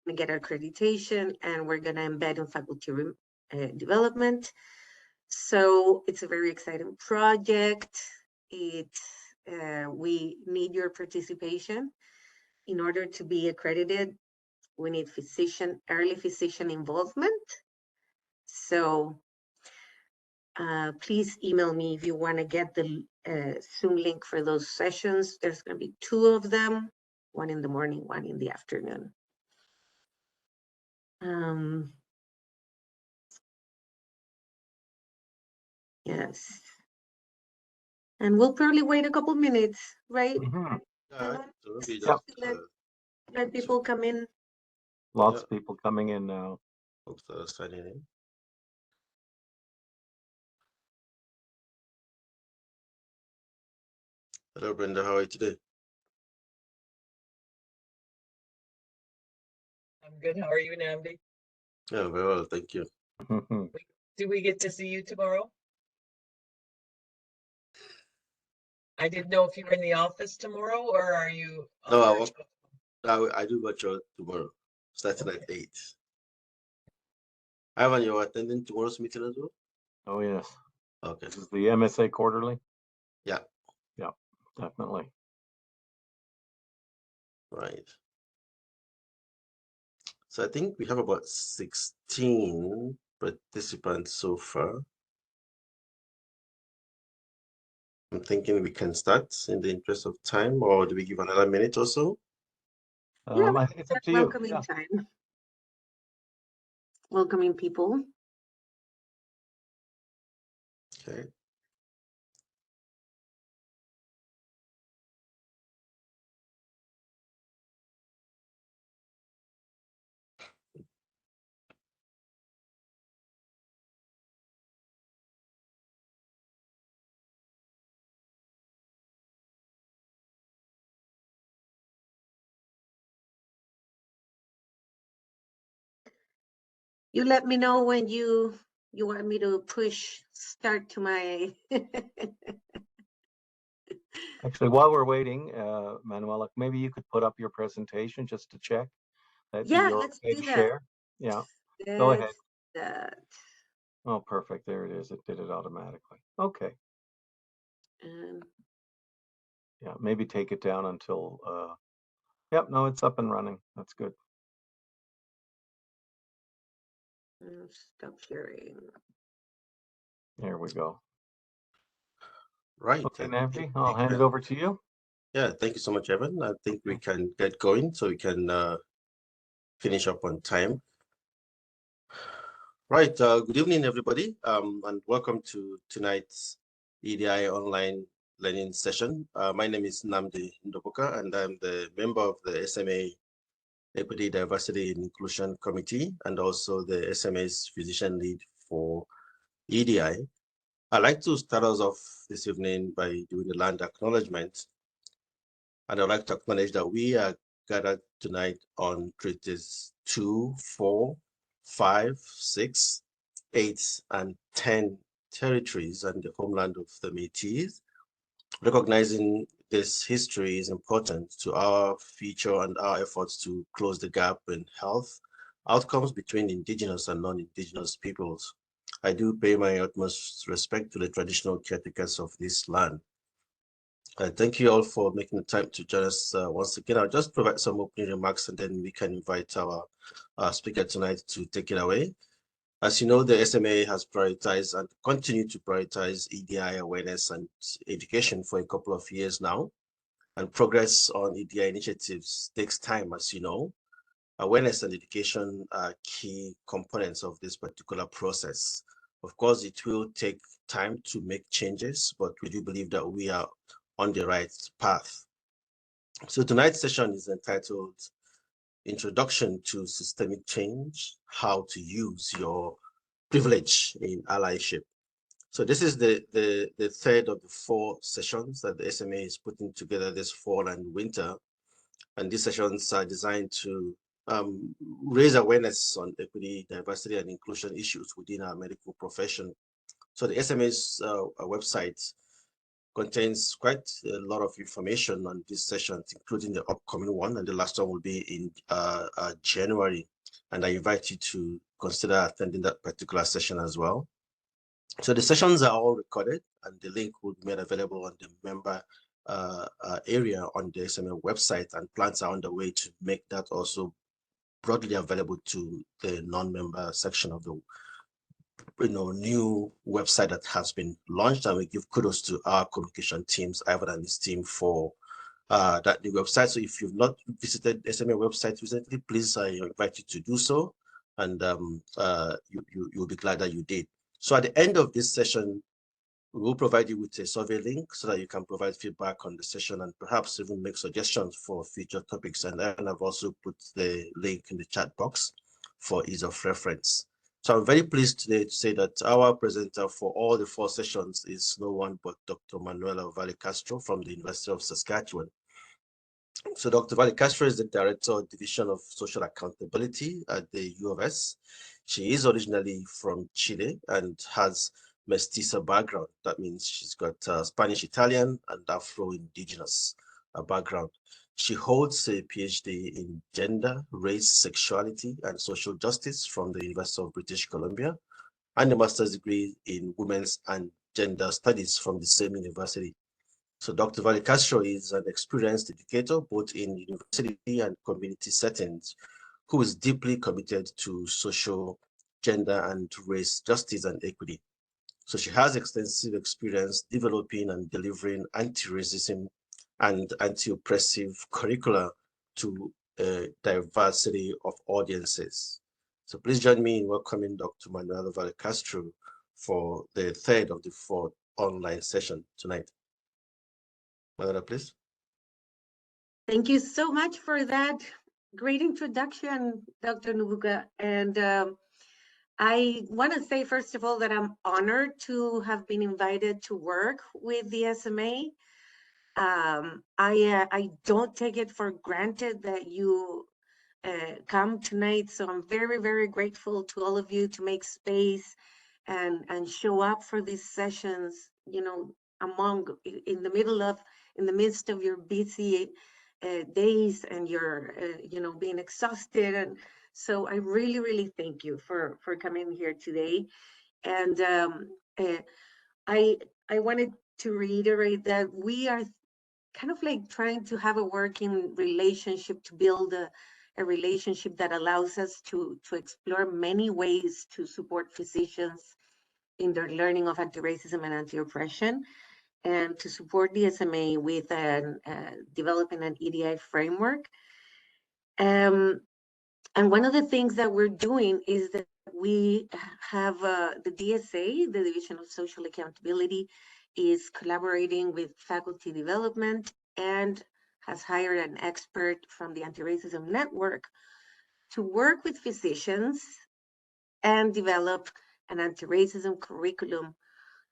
to get accreditation, and we're going to embed in faculty development. So it's a very exciting project. We need your participation. In order to be accredited, we need early physician involvement. So please email me if you want to get the Zoom link for those sessions. There's going to be 2 of them, one in the morning, one in the afternoon. Yes. And we'll probably wait a couple minutes, right? Let people come in. Lots of people coming in now. Folks that are signing in. Hello, Brenda. How are you today? I'm good. How are you, Namdi? Yeah, very well. Thank you. Do we get to see you tomorrow? I didn't know if you were in the office tomorrow, or are you? No, I do virtual tomorrow, starting at 8. Ivan, you're attending tomorrow's meeting as well? Oh, yes. Okay. This is the MSA quarterly? Yeah. Yeah, definitely. Right. So I think we have about 16 participants so far. I'm thinking we can start in the interest of time, or do we give another minute or so? Yeah, I think it's up to you. Welcoming time. Welcoming people. Okay. You let me know when you want me to push start to my. Actually, while we're waiting, Manuela, maybe you could put up your presentation just to check that Yeah, you're let's okay do to that. share. Yeah, go ahead. That. Oh, perfect. There it is. It did it automatically. Okay. Yeah, maybe take it down until. Yep, no, it's up and running. That's good. Stop sharing. There we go. Right. Okay, Namdi, I'll hand it over to you. Yeah, thank you so much, Evan. I think we can get going so we can finish up on time. Right. Good evening, everybody, and welcome to tonight's EDI online learning session. My name is Namdi Ndoboka, and I'm the member of the SMA Equity, Diversity, and Inclusion Committee, and also the SMA's physician lead for EDI. I'd like to start us off this evening by doing the land acknowledgement. And I'd like to acknowledge that we are gathered tonight on treaties 2, 4, 5, 6, 8, and 10 territories and the homeland of the Métis. Recognizing this history is important to our future and our efforts to close the gap in health outcomes between indigenous and non-indigenous peoples. I do pay my utmost respect to the traditional caretakers of this land. Thank you all for making the time to join us once again. I'll just provide some opening remarks and then we can invite our speaker tonight to take it away. As you know, the SMA has prioritized and continue to prioritize EDI awareness and education for a couple of years now. And progress on EDI initiatives takes time, as you know. Awareness and education are key components of this particular process. Of course, it will take time to make changes, but we do believe that we are on the right path. So tonight's session is entitled Introduction to Systemic Change, How to Use Your Privilege in Allyship. So this is the third of the 4 sessions that the SMA is putting together this fall and winter. And these sessions are designed to raise awareness on equity, diversity, and inclusion issues within our medical profession. So the SMA's website contains quite a lot of information on these sessions, including the upcoming one, and the last one will be in January. And I invite you to consider attending that particular session as well. So the sessions are all recorded, and the link will be made available on the member area on the SMA website, and plans are underway to make that also broadly available to the non-member section of the new website that has been launched. And we give kudos to our communication teams, Ivan and his team, for that new website. So if you've not visited SMA website recently, please, I invite you to do so, and you'll be glad that you did. So at the end of this session, we will provide you with a survey link so that you can provide feedback on the session and perhaps even make suggestions for future topics. And I've also put the link in the chat box for ease of reference. So I'm very pleased today to say that our presenter for all the 4 sessions is no one but Dr. Manuela Valle-Castro from the University of Saskatchewan. So Dr. Valle-Castro is the Director of Division of Social Accountability at the U of S. She is originally from Chile and has mestiza background. That means she's got Spanish, Italian, and Afro-Indigenous background. She holds a PhD in gender, race, sexuality, and social justice from the University of British Columbia, and a master's degree in women's and gender studies from the same university. So Dr. Valle-Castro is an experienced educator, both in university and community settings, who is deeply committed to social, gender, and race justice and equity. So she has extensive experience developing and delivering anti-racism and anti-oppressive curricula to a diversity of audiences. So please join me in welcoming Dr. Manuela Valle-Castro for the 3rd of the 4th online session tonight. Manuela, please. Thank you so much for that great introduction, Dr. Ndopaka. And I want to say, first of all, that I'm honored to have been invited to work with the SMA. I don't take it for granted that you come tonight, so I'm very, very grateful to all of you to make space and show up for these sessions, in the midst of your busy days and your being exhausted. And so I really, really thank you for coming here today. And I wanted to reiterate that we are kind of like trying to have a working relationship, to build a relationship that allows us to explore many ways to support physicians in their learning of anti-racism and anti-oppression, and to support the SMA with developing an EDI framework. And one of the things that we're doing is that we have the DSA, the Division of Social Accountability, is collaborating with faculty development and has hired an expert from the Anti-Racism Network to work with physicians and develop an anti-racism curriculum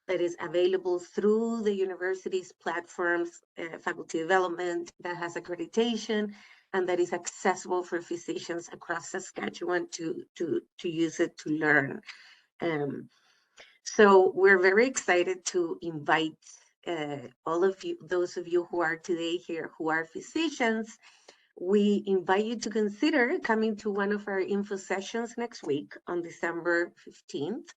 that is available through the university's platforms, faculty development, that has accreditation, and that is accessible for physicians across Saskatchewan to use it to learn. So we're very excited to invite all of you, those of you who are today here who are physicians. We invite you to consider coming to one of our info sessions next week on December 15th.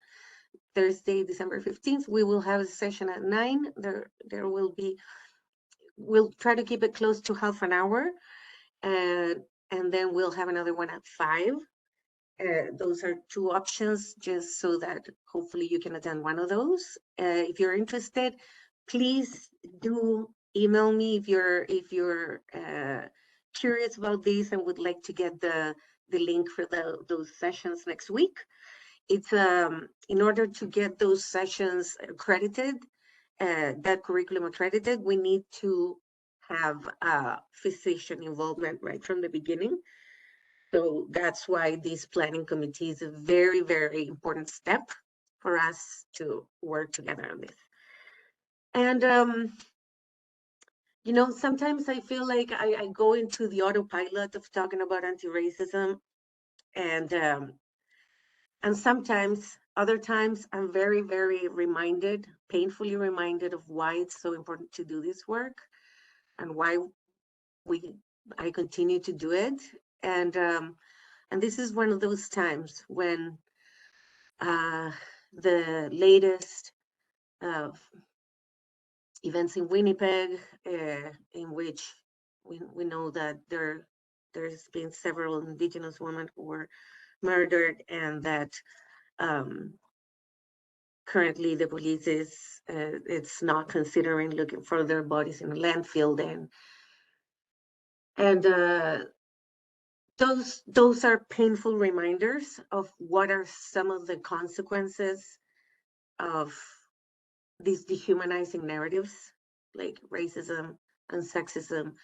Thursday, December 15th, we will have a session at 9. There will be, we'll try to keep it close to half an hour, and then we'll have another one at 5. Those are 2 options, just so that hopefully you can attend one of those. If you're interested, please do email me if you're curious about this and would like to get the link for those sessions next week. It's in order to get those sessions accredited, that curriculum accredited, we need to have physician involvement right from the beginning. So that's why this planning committee is a very, very important step for us to work together on this. And sometimes I feel like I go into the autopilot of talking about anti-racism, and sometimes, other times, I'm very, very reminded painfully reminded of why it's so important to do this work and why I continue to do it. And this is one of those times when the latest events in Winnipeg, in which we know that there's been several Indigenous women who were murdered, and that currently the police is it's not considering looking for their bodies in a landfill. And those are painful reminders of what are some of the consequences of these dehumanizing narratives like racism and sexism,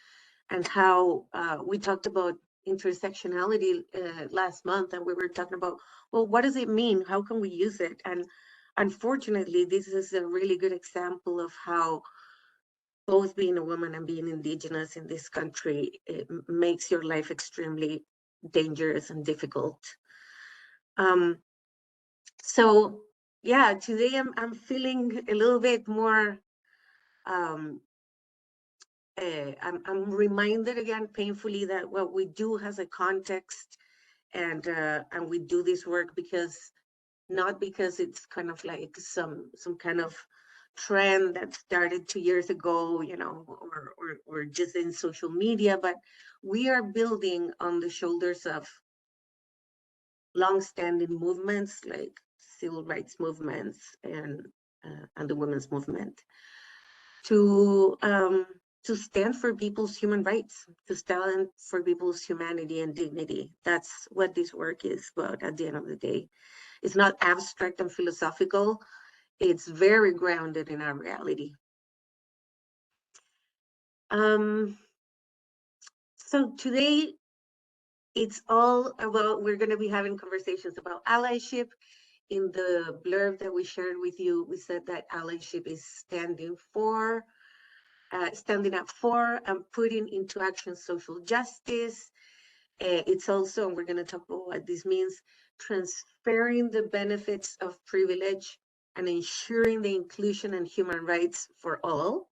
and how we talked about intersectionality last month, and we were talking about, well, what does it mean? How can we use it? And unfortunately, this is a really good example of how both being a woman and being Indigenous in this country, it makes your life extremely dangerous and difficult. So yeah, today I'm feeling a little bit more, I'm reminded again painfully that what we do has a context, and we do this work not because it's kind of like some kind of trend that started 2 years ago, you know, or just in social media, but we are building on the shoulders of long-standing movements like civil rights movements and the women's movement to stand for people's human rights, to stand for people's humanity and dignity. That's what this work is about at the end of the day. It's not abstract and philosophical. It's very grounded in our reality. So today, it's all about, we're going to be having conversations about allyship. In the blurb that we shared with you, we said that allyship is standing up for and putting into action social justice. It's also, and we're going to talk about what this means, transferring the benefits of privilege and ensuring the inclusion and human rights for all.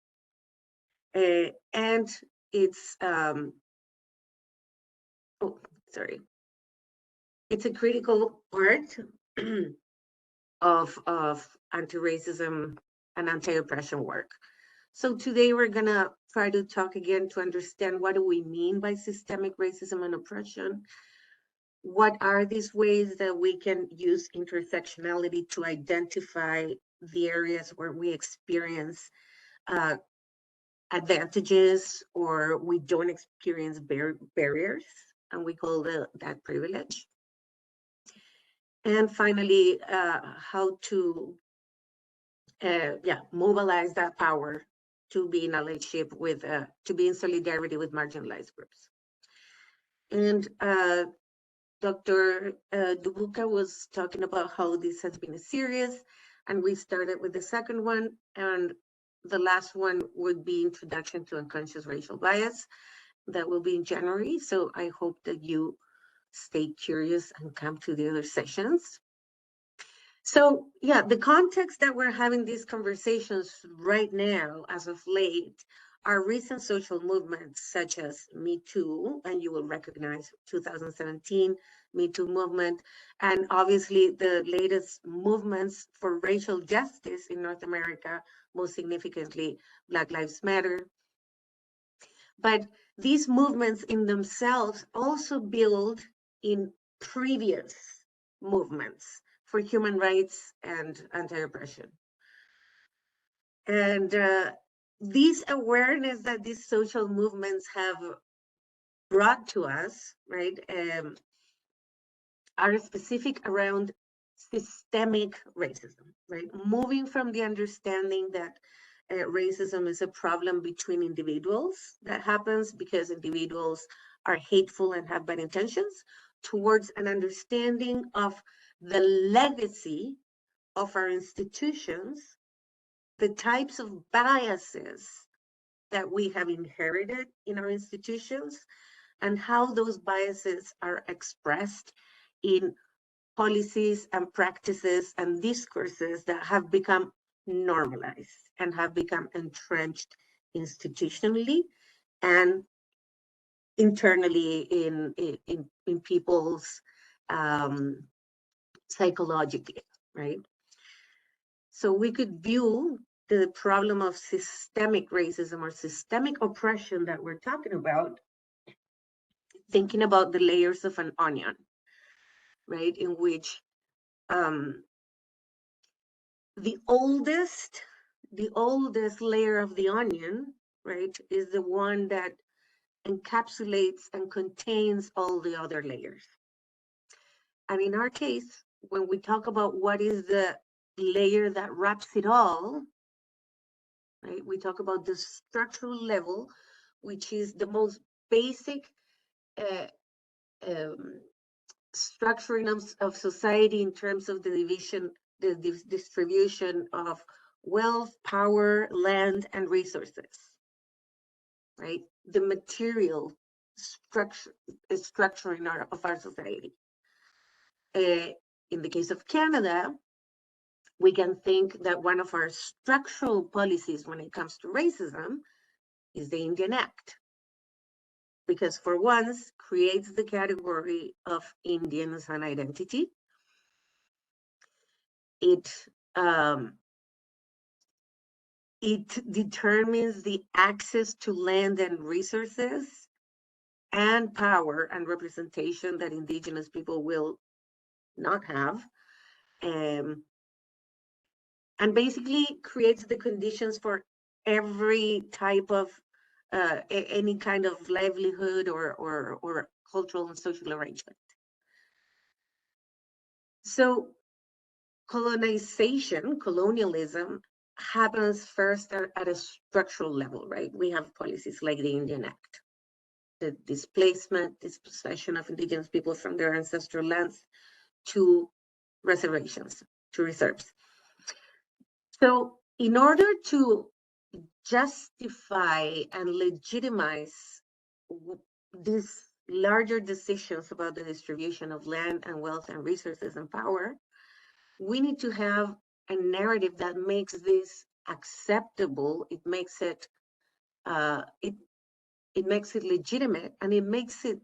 And it's, it's a critical part of anti-racism and anti-oppression work. So today we're gonna try to talk again to understand, what do we mean by systemic racism and oppression? What are these ways that we can use intersectionality to identify the areas where we experience advantages or we don't experience barriers, and we call that privilege? And finally, how to mobilize that power to be in allyship with, to be in solidarity with marginalized groups. And Dr. Dubuca was talking about how this has been a series, and we started with the second one, and the last one would be Introduction to Unconscious Racial Bias. That will be in January. So I hope that you stay curious and come to the other sessions. So yeah, the context that we're having these conversations right now, as of late, are recent social movements such as Me Too, and you will recognize 2017 Me Too movement, and obviously the latest movements for racial justice in North America, most significantly Black Lives Matter. But these movements in themselves also build in previous movements for human rights and anti-oppression. And this awareness that these social movements have brought to us, right, are specific around systemic racism, right? Moving from the understanding that racism is a problem between individuals that happens because individuals are hateful and have bad intentions, towards an understanding of the legacy of our institutions, the types of biases that we have inherited in our institutions, and how those biases are expressed in policies and practices and discourses that have become normalized and have become entrenched institutionally and internally in people's psychologically, right? So we could view the problem of systemic racism or systemic oppression that we're talking about, thinking about the layers of an onion, right? In which the oldest layer of the onion, right, is the one that encapsulates and contains all the other layers. And in our case, when we talk about what is the layer that wraps it all, right, we talk about the structural level, which is the most basic structuring of society in terms of the division, the distribution of wealth, power, land, and resources, right? The material structuring of our society. In the case of Canada, we can think that one of our structural policies when it comes to racism is the Indian Act, because for once creates the category of Indian as an identity. It determines the access to land and resources and power and representation that Indigenous people will not have. And basically creates the conditions for every type of any kind of livelihood or cultural and social arrangement. So colonialism happens first at a structural level, right? We have policies like the Indian Act, the dispossession of Indigenous people from their ancestral lands to reservations, to reserves. So in order to justify and legitimize these larger decisions about the distribution of land and wealth and resources and power, we need to have a narrative that makes this acceptable. It makes it it makes it legitimate, and it makes sense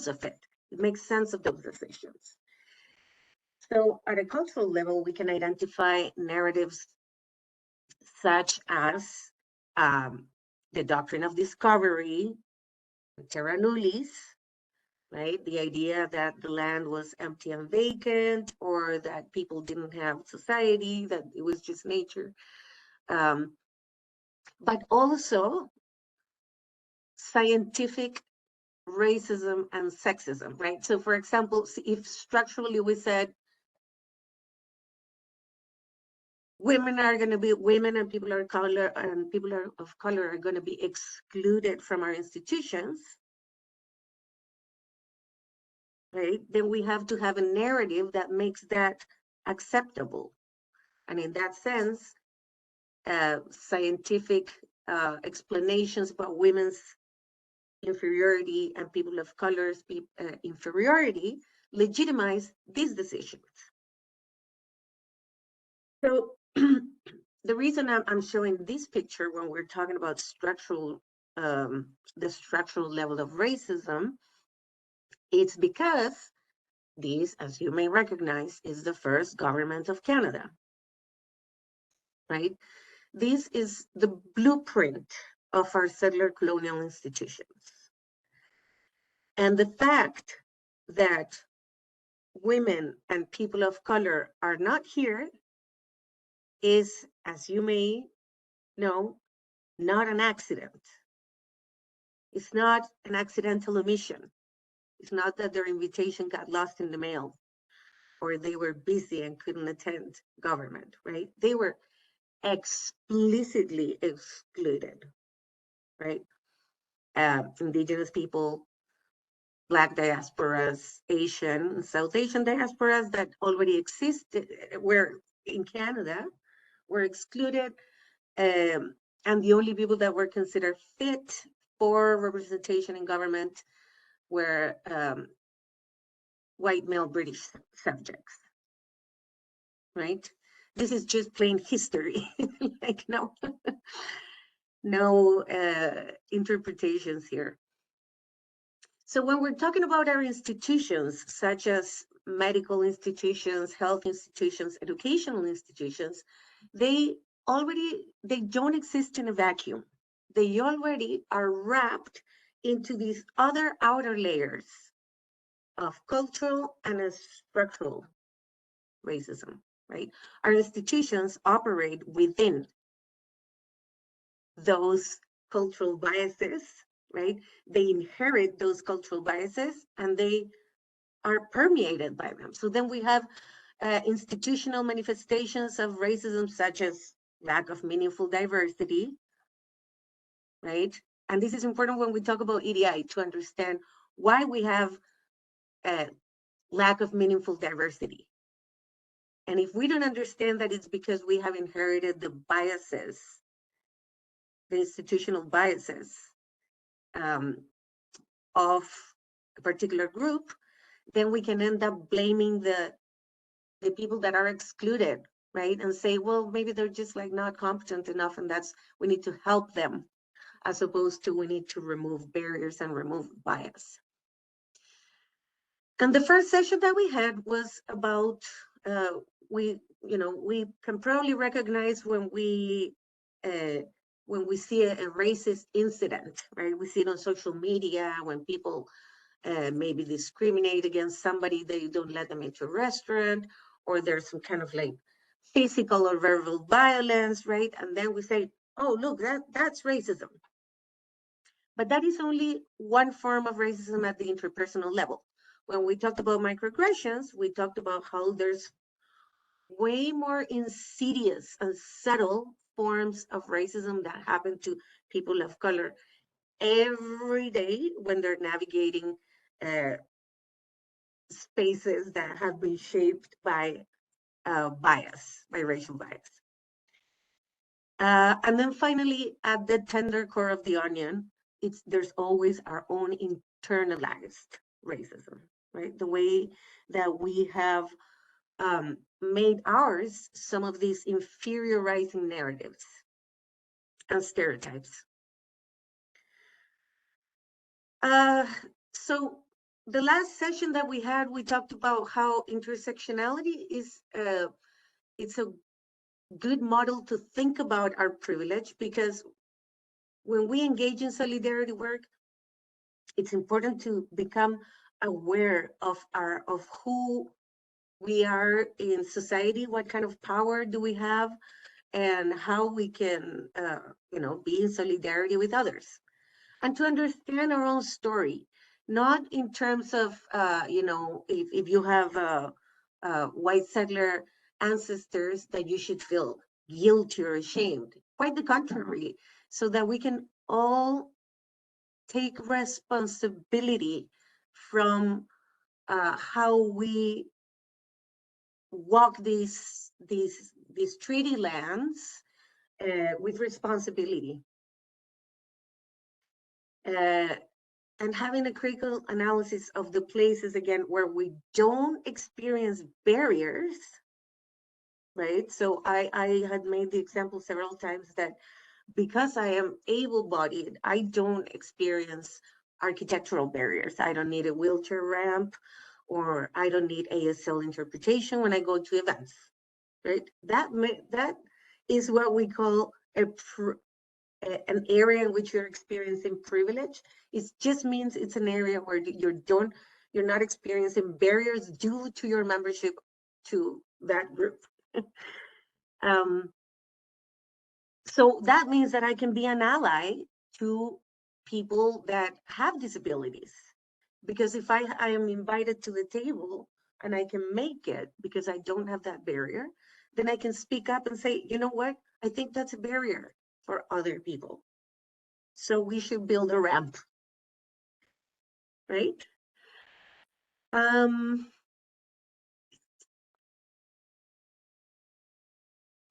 of it. It makes sense of those decisions. So at a cultural level, we can identify narratives such as the doctrine of discovery, terra nullius, right? The idea that the land was empty and vacant, or that people didn't have society, that it was just nature. But also scientific racism and sexism, right? So for example, if structurally we said women are going to be women and people of color are going to be excluded from our institutions, right? Then we have to have a narrative that makes that acceptable. And in that sense, scientific explanations about women's inferiority and people of color's inferiority legitimize these decisions. So the reason I'm showing this picture when we're talking about structural, the structural level of racism, it's because this, as you may recognize, is the first government of Canada, right? This is the blueprint of our settler colonial institutions. And the fact that women and people of color are not here is, as you may know, not an accident. It's not an accidental omission. It's not that their invitation got lost in the mail or they were busy and couldn't attend government, right? They were explicitly excluded, right? Indigenous people, Black diasporas, Asian, South Asian diasporas that already existed, were in Canada, were excluded. And the only people that were considered fit for representation in government were white male British subjects, right? This is just plain history, like no interpretations here. So when we're talking about our institutions, such as medical institutions, health institutions, educational institutions, they don't exist in a vacuum. They already are wrapped into these other outer layers of cultural and structural racism, right? Our institutions operate within those cultural biases, right? They inherit those cultural biases and they are permeated by them. So then we have institutional manifestations of racism, such as lack of meaningful diversity, right? And this is important when we talk about EDI to understand why we have a lack of meaningful diversity. And if we don't understand that it's because we have inherited the biases, the institutional biases of a particular group, then we can end up blaming the people that are excluded, right? And say, well, maybe they're just like not competent enough, and we need to help them, as opposed to we need to remove barriers and remove bias. And the first session that we had was about we can probably recognize when we see a racist incident, right? We see it on social media when people maybe discriminate against somebody, they don't let them into a restaurant, or there's some kind of like physical or verbal violence, right? And then we say, oh, look, that's racism. But that is only one form of racism at the interpersonal level. When we talked about microaggressions, we talked about how there's way more insidious and subtle forms of racism that happen to people of color every day when they're navigating spaces that have been shaped by bias, by racial bias. And then finally, at the tender core of the onion, there's always our own internalized racism, right? The way that we have made ours some of these inferiorizing narratives and stereotypes. So the last session that we had, we talked about how intersectionality is it's a good model to think about our privilege, because when we engage in solidarity work, it's important to become aware of who we are in society, what kind of power do we have, and how we can be in solidarity with others, and to understand our own story, not in terms of if you have white settler ancestors that you should feel guilty or ashamed. Quite the contrary, so that we can all take responsibility from how we walk these treaty lands with responsibility. And having a critical analysis of the places, again, where we don't experience barriers, right? So I had made the example several times that because I am able-bodied, I don't experience architectural barriers. I don't need a wheelchair ramp, or I don't need ASL interpretation when I go to events, right? That is what we call an area in which you're experiencing privilege. It just means it's an area where you're not experiencing barriers due to your membership to that group. So that means that I can be an ally to people that have disabilities, because if I am invited to the table and I can make it because I don't have that barrier, then I can speak up and say, you know what, I think that's a barrier for other people, so we should build a ramp, right?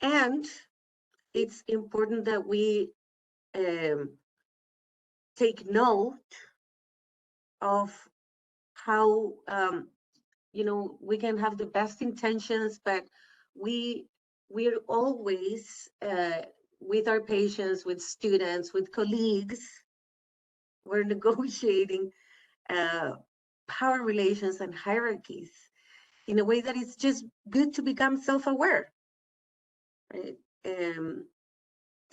And it's important that we take note of how we can have the best intentions, but we we're always, with our patients, with students, with colleagues, we're negotiating power relations and hierarchies in a way that it's just good to become self-aware, right? And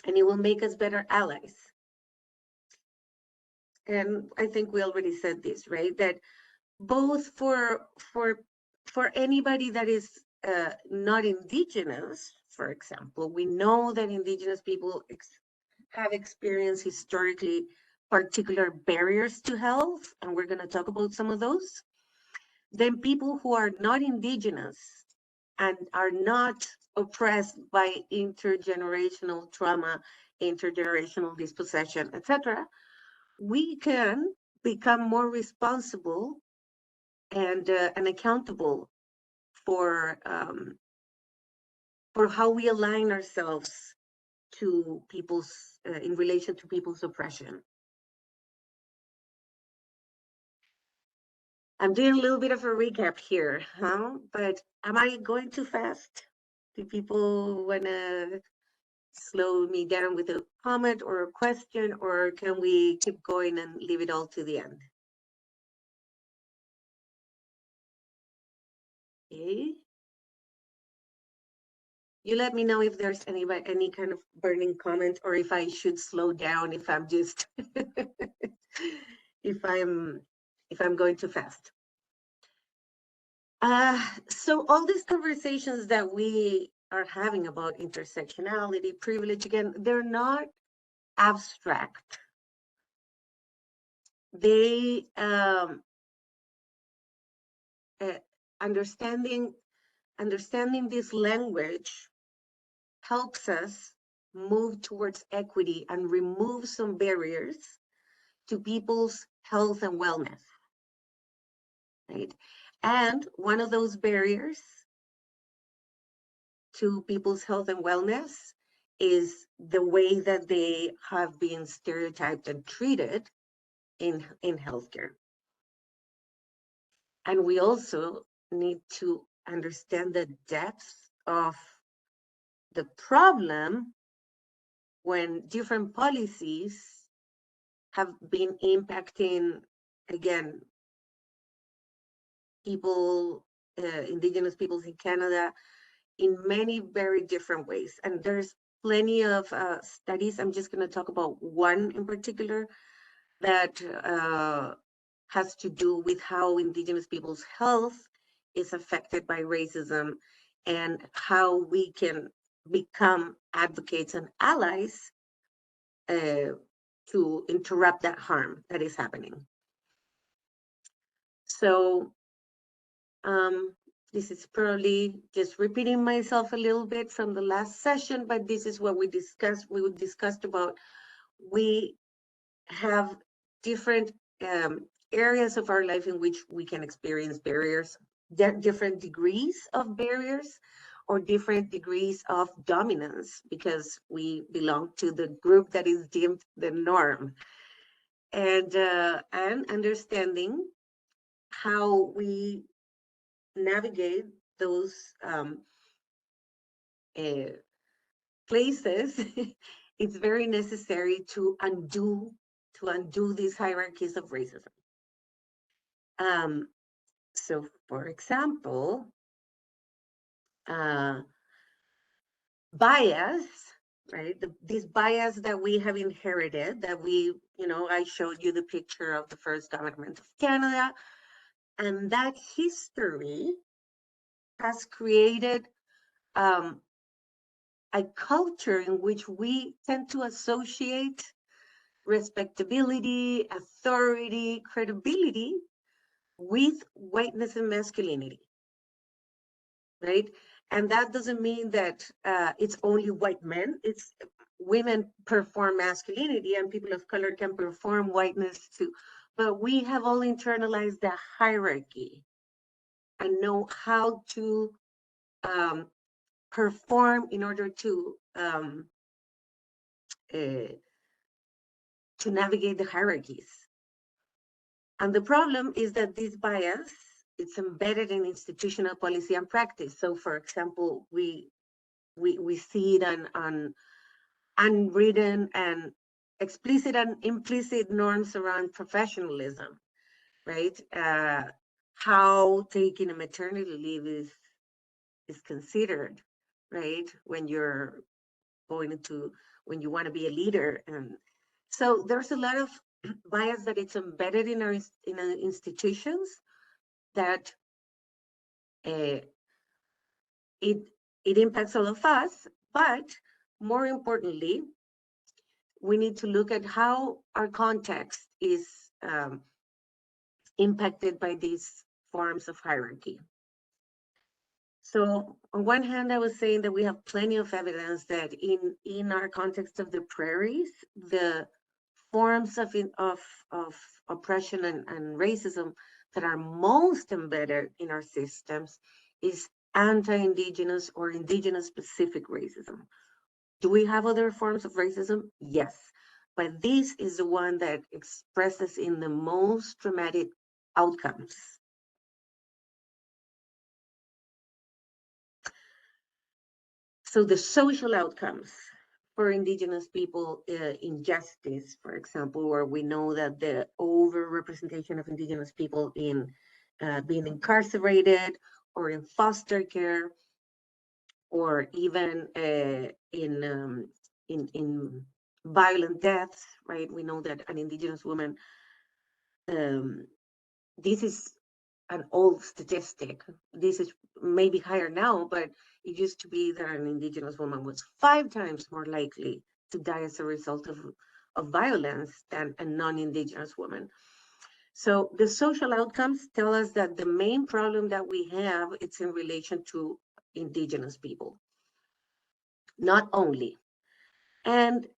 it will make us better allies. And I think we already said this, right? That both for anybody that is not indigenous, for example, we know that indigenous people have experienced historically particular barriers to health, and we're going to talk about some of those. Then people who are not indigenous and are not oppressed by intergenerational trauma, intergenerational dispossession, etc., we can become more responsible and accountable for how we align ourselves to people's in relation to people's oppression. I'm doing a little bit of a recap here, huh? But am I going too fast? Do people want to slow me down with a comment or a question, or can we keep going and leave it all to the end? Okay. You let me know if there's any kind of burning comment, or if I should slow down, if I'm just if I'm going too fast. So all these conversations that we are having about intersectionality, privilege, again, they're not abstract. They understanding this language helps us move towards equity and remove some barriers to people's health and wellness, right? And one of those barriers to people's health and wellness is the way that they have been stereotyped and treated in healthcare. And we also need to understand the depth of the problem when different policies have been impacting, again, people, indigenous peoples in Canada in many very different ways. And there's plenty of studies. I'm just going to talk about one in particular that has to do with how indigenous people's health is affected by racism and how we can become advocates and allies to interrupt that harm that is happening. So this is probably just repeating myself a little bit from the last session, but this is what we discussed. We discussed about we have different areas of our life in which we can experience barriers, different degrees of barriers, or different degrees of dominance, because we belong to the group that is deemed the norm. And understanding how we navigate those places, it's very necessary to undo these hierarchies of racism. So, for example, bias, right? This bias that we have inherited, that we, I showed you the picture of the first government of Canada, and that history has created a culture in which we tend to associate respectability, authority, credibility with whiteness and masculinity, right? And that doesn't mean that it's only white men. It's women perform masculinity and people of color can perform whiteness too. But we have all internalized the hierarchy and know how to perform in order to navigate the hierarchies. And the problem is that this bias, it's embedded in institutional policy and practice. So, for example, we We see it on unwritten and explicit and implicit norms around professionalism, right? How taking a maternity leave is considered, right? When you're going into, when you want to be a leader. And so there's a lot of bias that it's embedded in our institutions that uh, it impacts all of us, but more importantly, we need to look at how our context is impacted by these forms of hierarchy. So on one hand, I was saying that we have plenty of evidence that in our context of the prairies, the forms of oppression and racism that are most embedded in our systems is anti-Indigenous or Indigenous-specific racism. Do we have other forms of racism? Yes, but this is the one that expresses in the most dramatic outcomes. So the social outcomes for Indigenous people, injustice, for example, where we know that the overrepresentation of Indigenous people in being incarcerated or in foster care, or even in violent deaths, right? We know that an Indigenous woman, this is an old statistic. This is maybe higher now, but it used to be that an Indigenous woman was 5 times more likely to die as a result of violence than a non-Indigenous woman. So the social outcomes tell us that the main problem that we have, it's in relation to Indigenous people, not only. And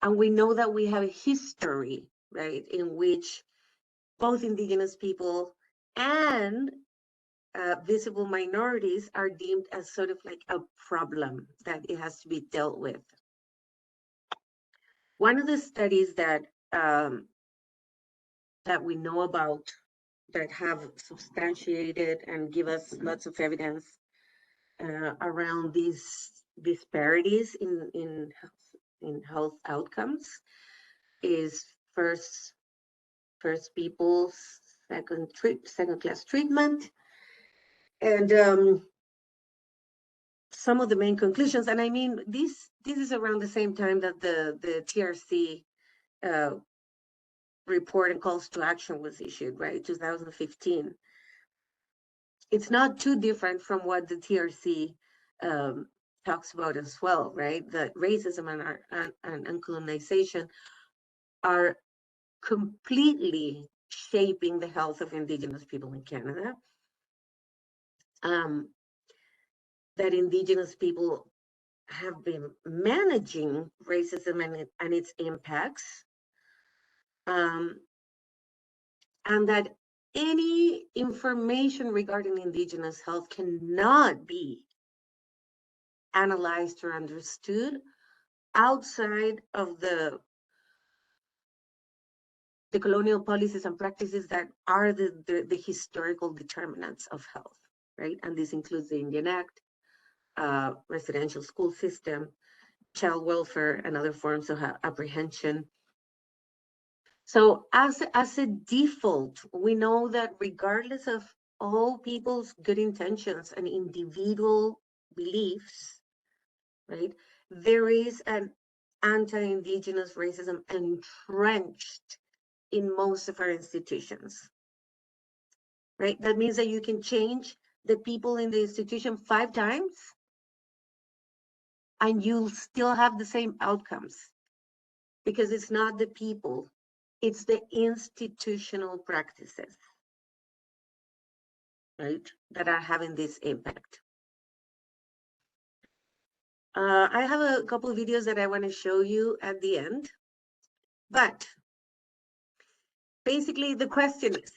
we know that we have a history, right, in which both Indigenous people and visible minorities are deemed as sort of like a problem that it has to be dealt with. One of the studies that that we know about that have substantiated and give us lots of evidence around these disparities in health outcomes is first people's second class treatment, and some of the main conclusions. And I mean, this is around the same time that the TRC report and calls to action was issued, right? 2015. It's not too different from what the TRC talks about as well, right? That racism and colonization are completely shaping the health of Indigenous people in Canada. That Indigenous people have been managing racism and its impacts, and that any information regarding Indigenous health cannot be analyzed or understood outside of the colonial policies and practices that are the historical determinants of health, right? And this includes the Indian Act, residential school system, child welfare, and other forms of apprehension. So as a default, we know that regardless of all people's good intentions and individual beliefs, right, there is an anti-Indigenous racism entrenched in most of our institutions, right? That means that you can change the people in the institution 5 times and you'll still have the same outcomes, because it's not the people, it's the institutional practices, right, that are having this impact. I have a couple of videos that I want to show you at the end, but basically the question is,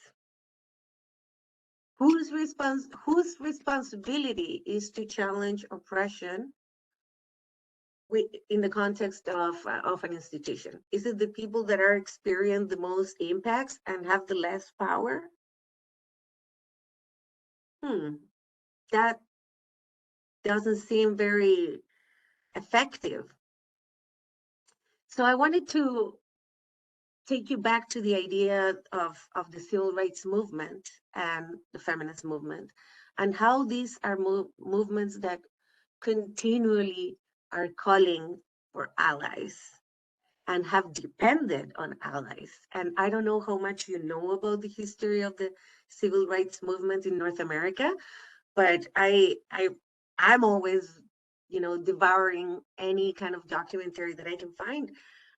whose responsibility is to challenge oppression in the context of an institution? Is it the people that are experiencing the most impacts and have the less power? That doesn't seem very effective. So I wanted to take you back to the idea of the civil rights movement and the feminist movement, and how these are movements that continually are calling for allies and have depended on allies. And I don't know how much you know about the history of the civil rights movement in North America, but I'm always, devouring any kind of documentary that I can find,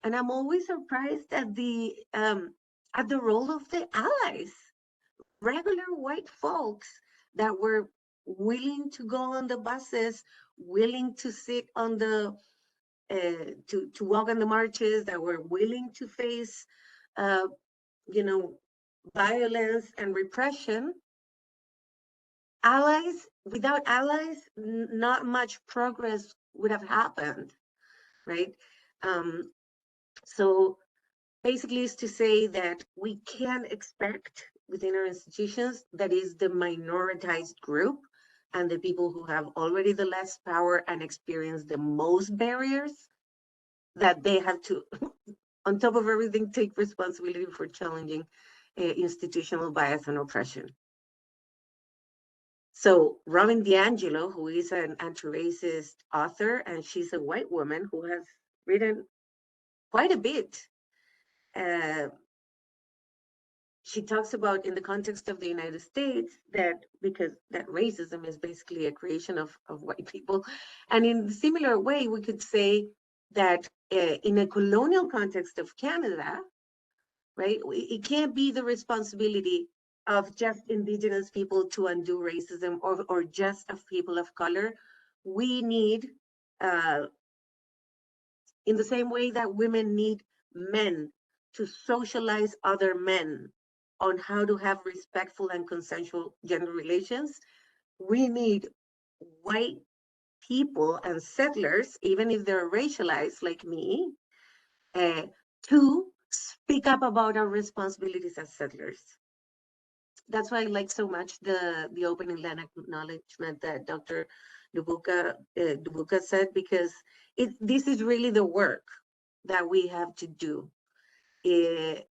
and I'm always surprised at the role of the allies, regular white folks that were willing to go on the buses, willing to sit on the to walk on the marches, that were willing to face uh, you know violence and repression. Allies, without allies, not much progress would have happened, right? Um, so basically, is to say that we can expect within our institutions, that is the minoritized group and the people who have already the less power and experience the most barriers, that they have to, on top of everything, take responsibility for challenging institutional bias and oppression. So Robin DiAngelo, who is an anti-racist author, and she's a white woman who has written quite a bit. She talks about, in the context of the United States, that because that racism is basically a creation of white people. And in a similar way, we could say that in a colonial context of Canada, right, it can't be the responsibility of just Indigenous people to undo racism, or just of people of color. We need, in the same way that women need men to socialize other men on how to have respectful and consensual gender relations, we need white people and settlers, even if they're racialized like me, to speak up about our responsibilities as settlers. That's why I like so much the opening line acknowledgement that Dr. Dubuca said, because this is really the work that we have to do.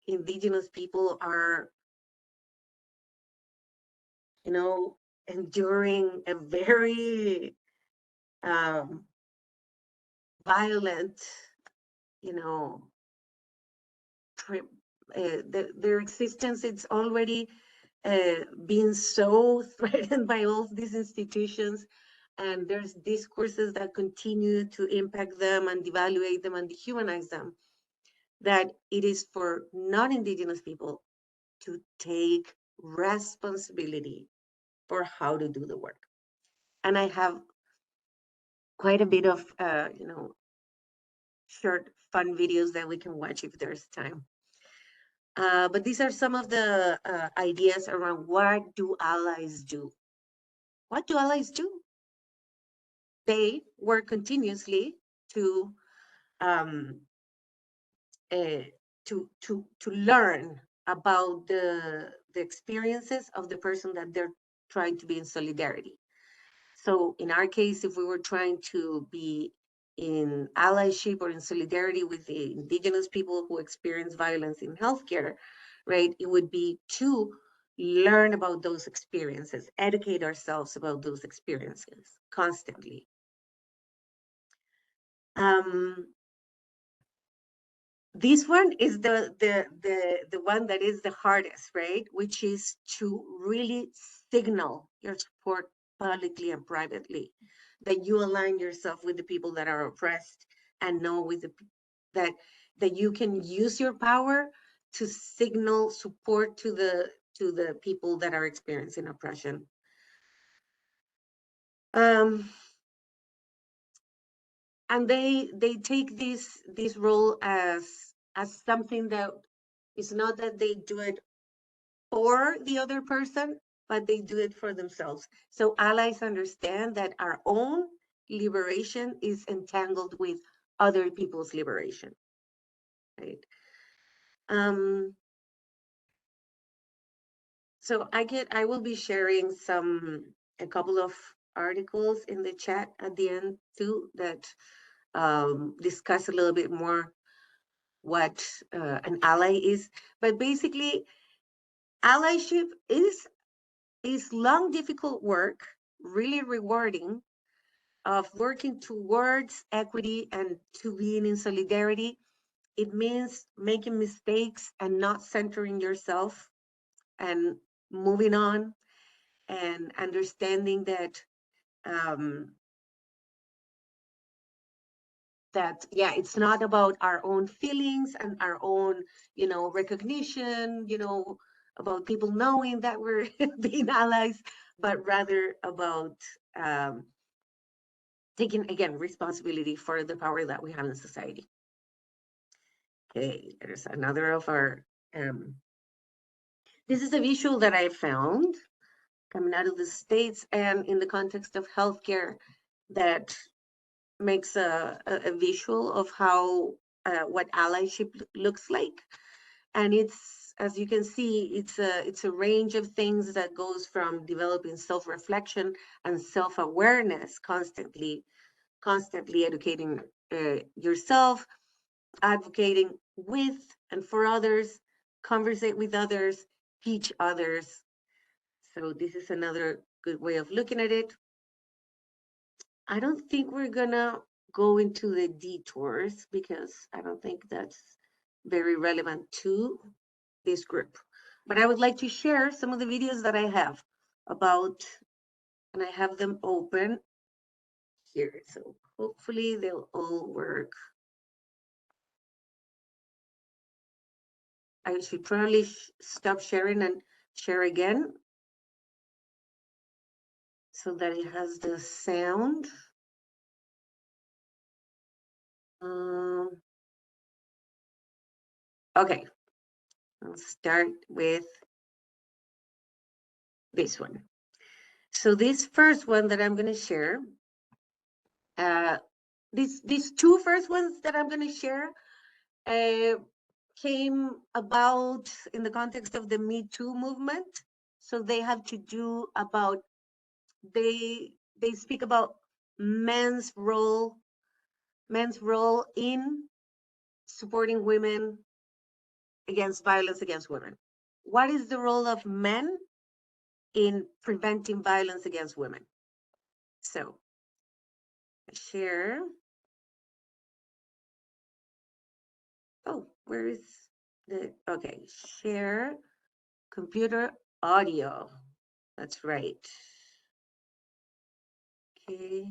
Indigenous people are, enduring a very violent, you know, their existence. It's already been so threatened by all these institutions, and there's discourses that continue to impact them and devaluate them and dehumanize them, that it is for non-Indigenous people to take responsibility for how to do the work. And I have quite a bit of, short, fun videos that we can watch if there's time. But these are some of the ideas around what do allies do? What do allies do? They work continuously to learn about the experiences of the person that they're trying to be in solidarity. So in our case, if we were trying to be in allyship or in solidarity with the Indigenous people who experience violence in healthcare, right, it would be to learn about those experiences, educate ourselves about those experiences constantly. This one is the one that is the hardest, right? Which is to really signal your support publicly and privately, that you align yourself with the people that are oppressed, and know with that you can use your power to signal support to the people that are experiencing oppression. And they take this role as something that is not that they do it for the other person, but they do it for themselves. So allies understand that our own liberation is entangled with other people's liberation, right? So I will be sharing a couple of articles in the chat at the end too that discuss a little bit more what an ally is. But basically, allyship is long, difficult work, really rewarding, of working towards equity and to being in solidarity. It means making mistakes and not centering yourself and moving on and understanding that yeah, it's not about our own feelings and our own, recognition, about people knowing that we're being allies, but rather about taking, again, responsibility for the power that we have in society. Okay, there's another of our, this is a visual that I found coming out of the States and in the context of healthcare that makes a visual of how, what allyship looks like. And it's, as you can see, it's a range of things that goes from developing self-reflection and self-awareness, constantly educating yourself, advocating with and for others, conversate with others, teach others. So this is another good way of looking at it. I don't think we're gonna go into the detours because I don't think that's very relevant to this group. But I would like to share some of the videos that I have about, and I have them open here. So hopefully they'll all work. I should probably stop sharing and share again so that it has the sound. Okay, I'll start with this one. So this first one that I'm going to share, these two first ones that I'm going to share came about in the context of the Me Too movement. So they have to do about, they speak about men's role in supporting women against violence against women. What is the role of men in preventing violence against women? So share. Oh, where is the, okay, share computer audio. That's right. Okay.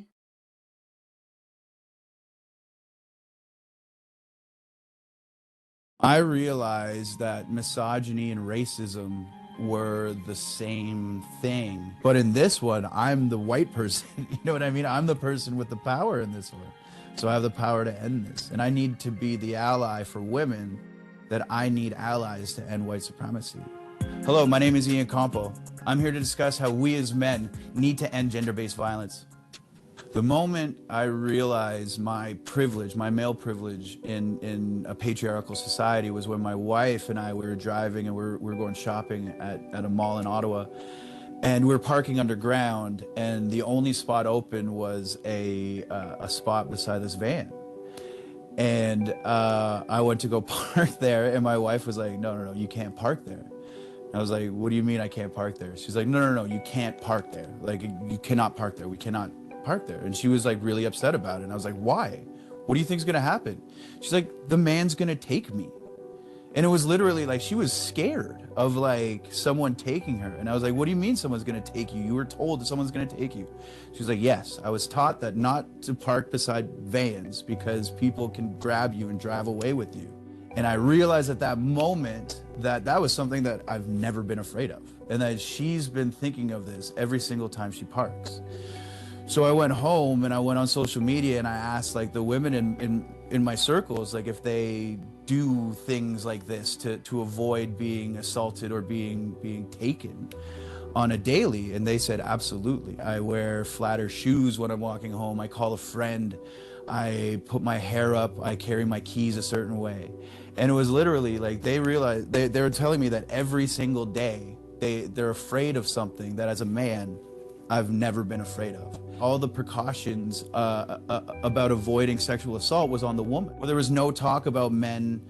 I realized that misogyny and racism were the same thing. But in this one, I'm the white person. You know what I mean? I'm the person with the power in this one. So I have the power to end this. And I need to be the ally for women that I need allies to end white supremacy. Hello, my name is Ian Campo. I'm here to discuss how we as men need to end gender-based violence. The moment I realized my privilege, my male privilege in a patriarchal society was when my wife and I, we were driving and we were going shopping at a mall in Ottawa, and we were parking underground, and the only spot open was a spot beside this van. And I went to go park there, and my wife was like, no, you can't park there. I was like, what do you mean I can't park there? She's like, no, you can't park there. Like, you cannot park there. We cannot park there. And she was like really upset about it. And I was like, why? What do you think's gonna happen? She's like, the man's gonna take me. And it was literally like, she was scared of like someone taking her. And I was like, what do you mean someone's gonna take you? You were told that someone's gonna take you. She's like, yes, I was taught that not to park beside vans because people can grab you and drive away with you. And I realized at that moment that that was something that I've never been afraid of. And that she's been thinking of this every single time she parks. So I went home and I went on social media and I asked like the women in my circles, like if they do things like this to avoid being assaulted or being taken on a daily. And they said, absolutely. I wear flatter shoes when I'm walking home. I call a friend. I put my hair up. I carry my keys a certain way. And it was literally like they realized, they were telling me that every single day they're afraid of something that as a man I've never been afraid of. All the precautions about avoiding sexual assault was on the woman. There was no talk about men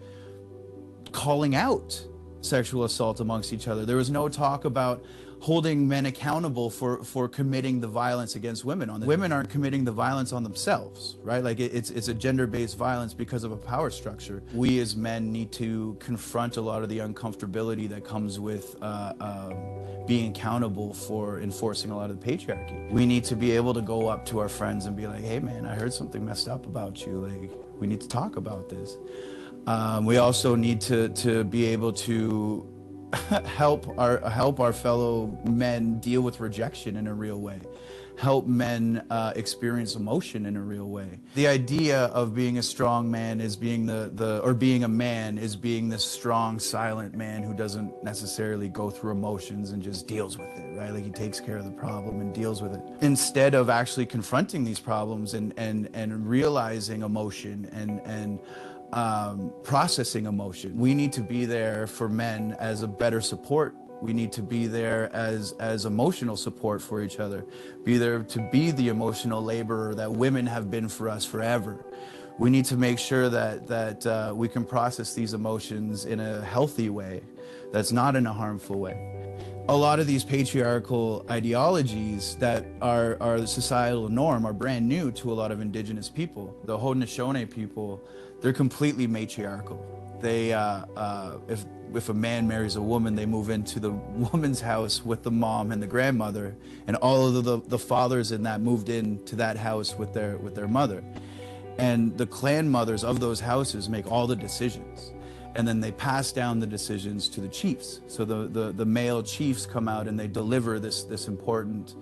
calling out sexual assault amongst each other. There was no talk about holding men accountable for committing the violence against women. Women aren't committing the violence on themselves, right? Like it's a gender-based violence because of a power structure. We as men need to confront a lot of the uncomfortability that comes with being accountable for enforcing a lot of the patriarchy. We need to be able to go up to our friends and be like, hey man, I heard something messed up about you. Like, we need to talk about this. We also need to be able to help our fellow men deal with rejection in a real way, help men experience emotion in a real way. The idea of being a strong man is being or being a man is being this strong, silent man who doesn't necessarily go through emotions and just deals with it, right? Like he takes care of the problem and deals with it. Instead of actually confronting these problems and realizing emotion and processing emotion. We need to be there for men as a better support. We need to be there as emotional support for each other. Be there to be the emotional laborer that women have been for us forever. We need to make sure that we can process these emotions in a healthy way, that's not in a harmful way. A lot of these patriarchal ideologies that are the societal norm are brand new to a lot of indigenous people. The Haudenosaunee people, they're completely matriarchal. They, if a man marries a woman, they move into the woman's house with the mom and the grandmother, and all of the fathers in that moved into that house with their mother. And the clan mothers of those houses make all the decisions. And then they pass down the decisions to the chiefs. So the male chiefs come out and they deliver this important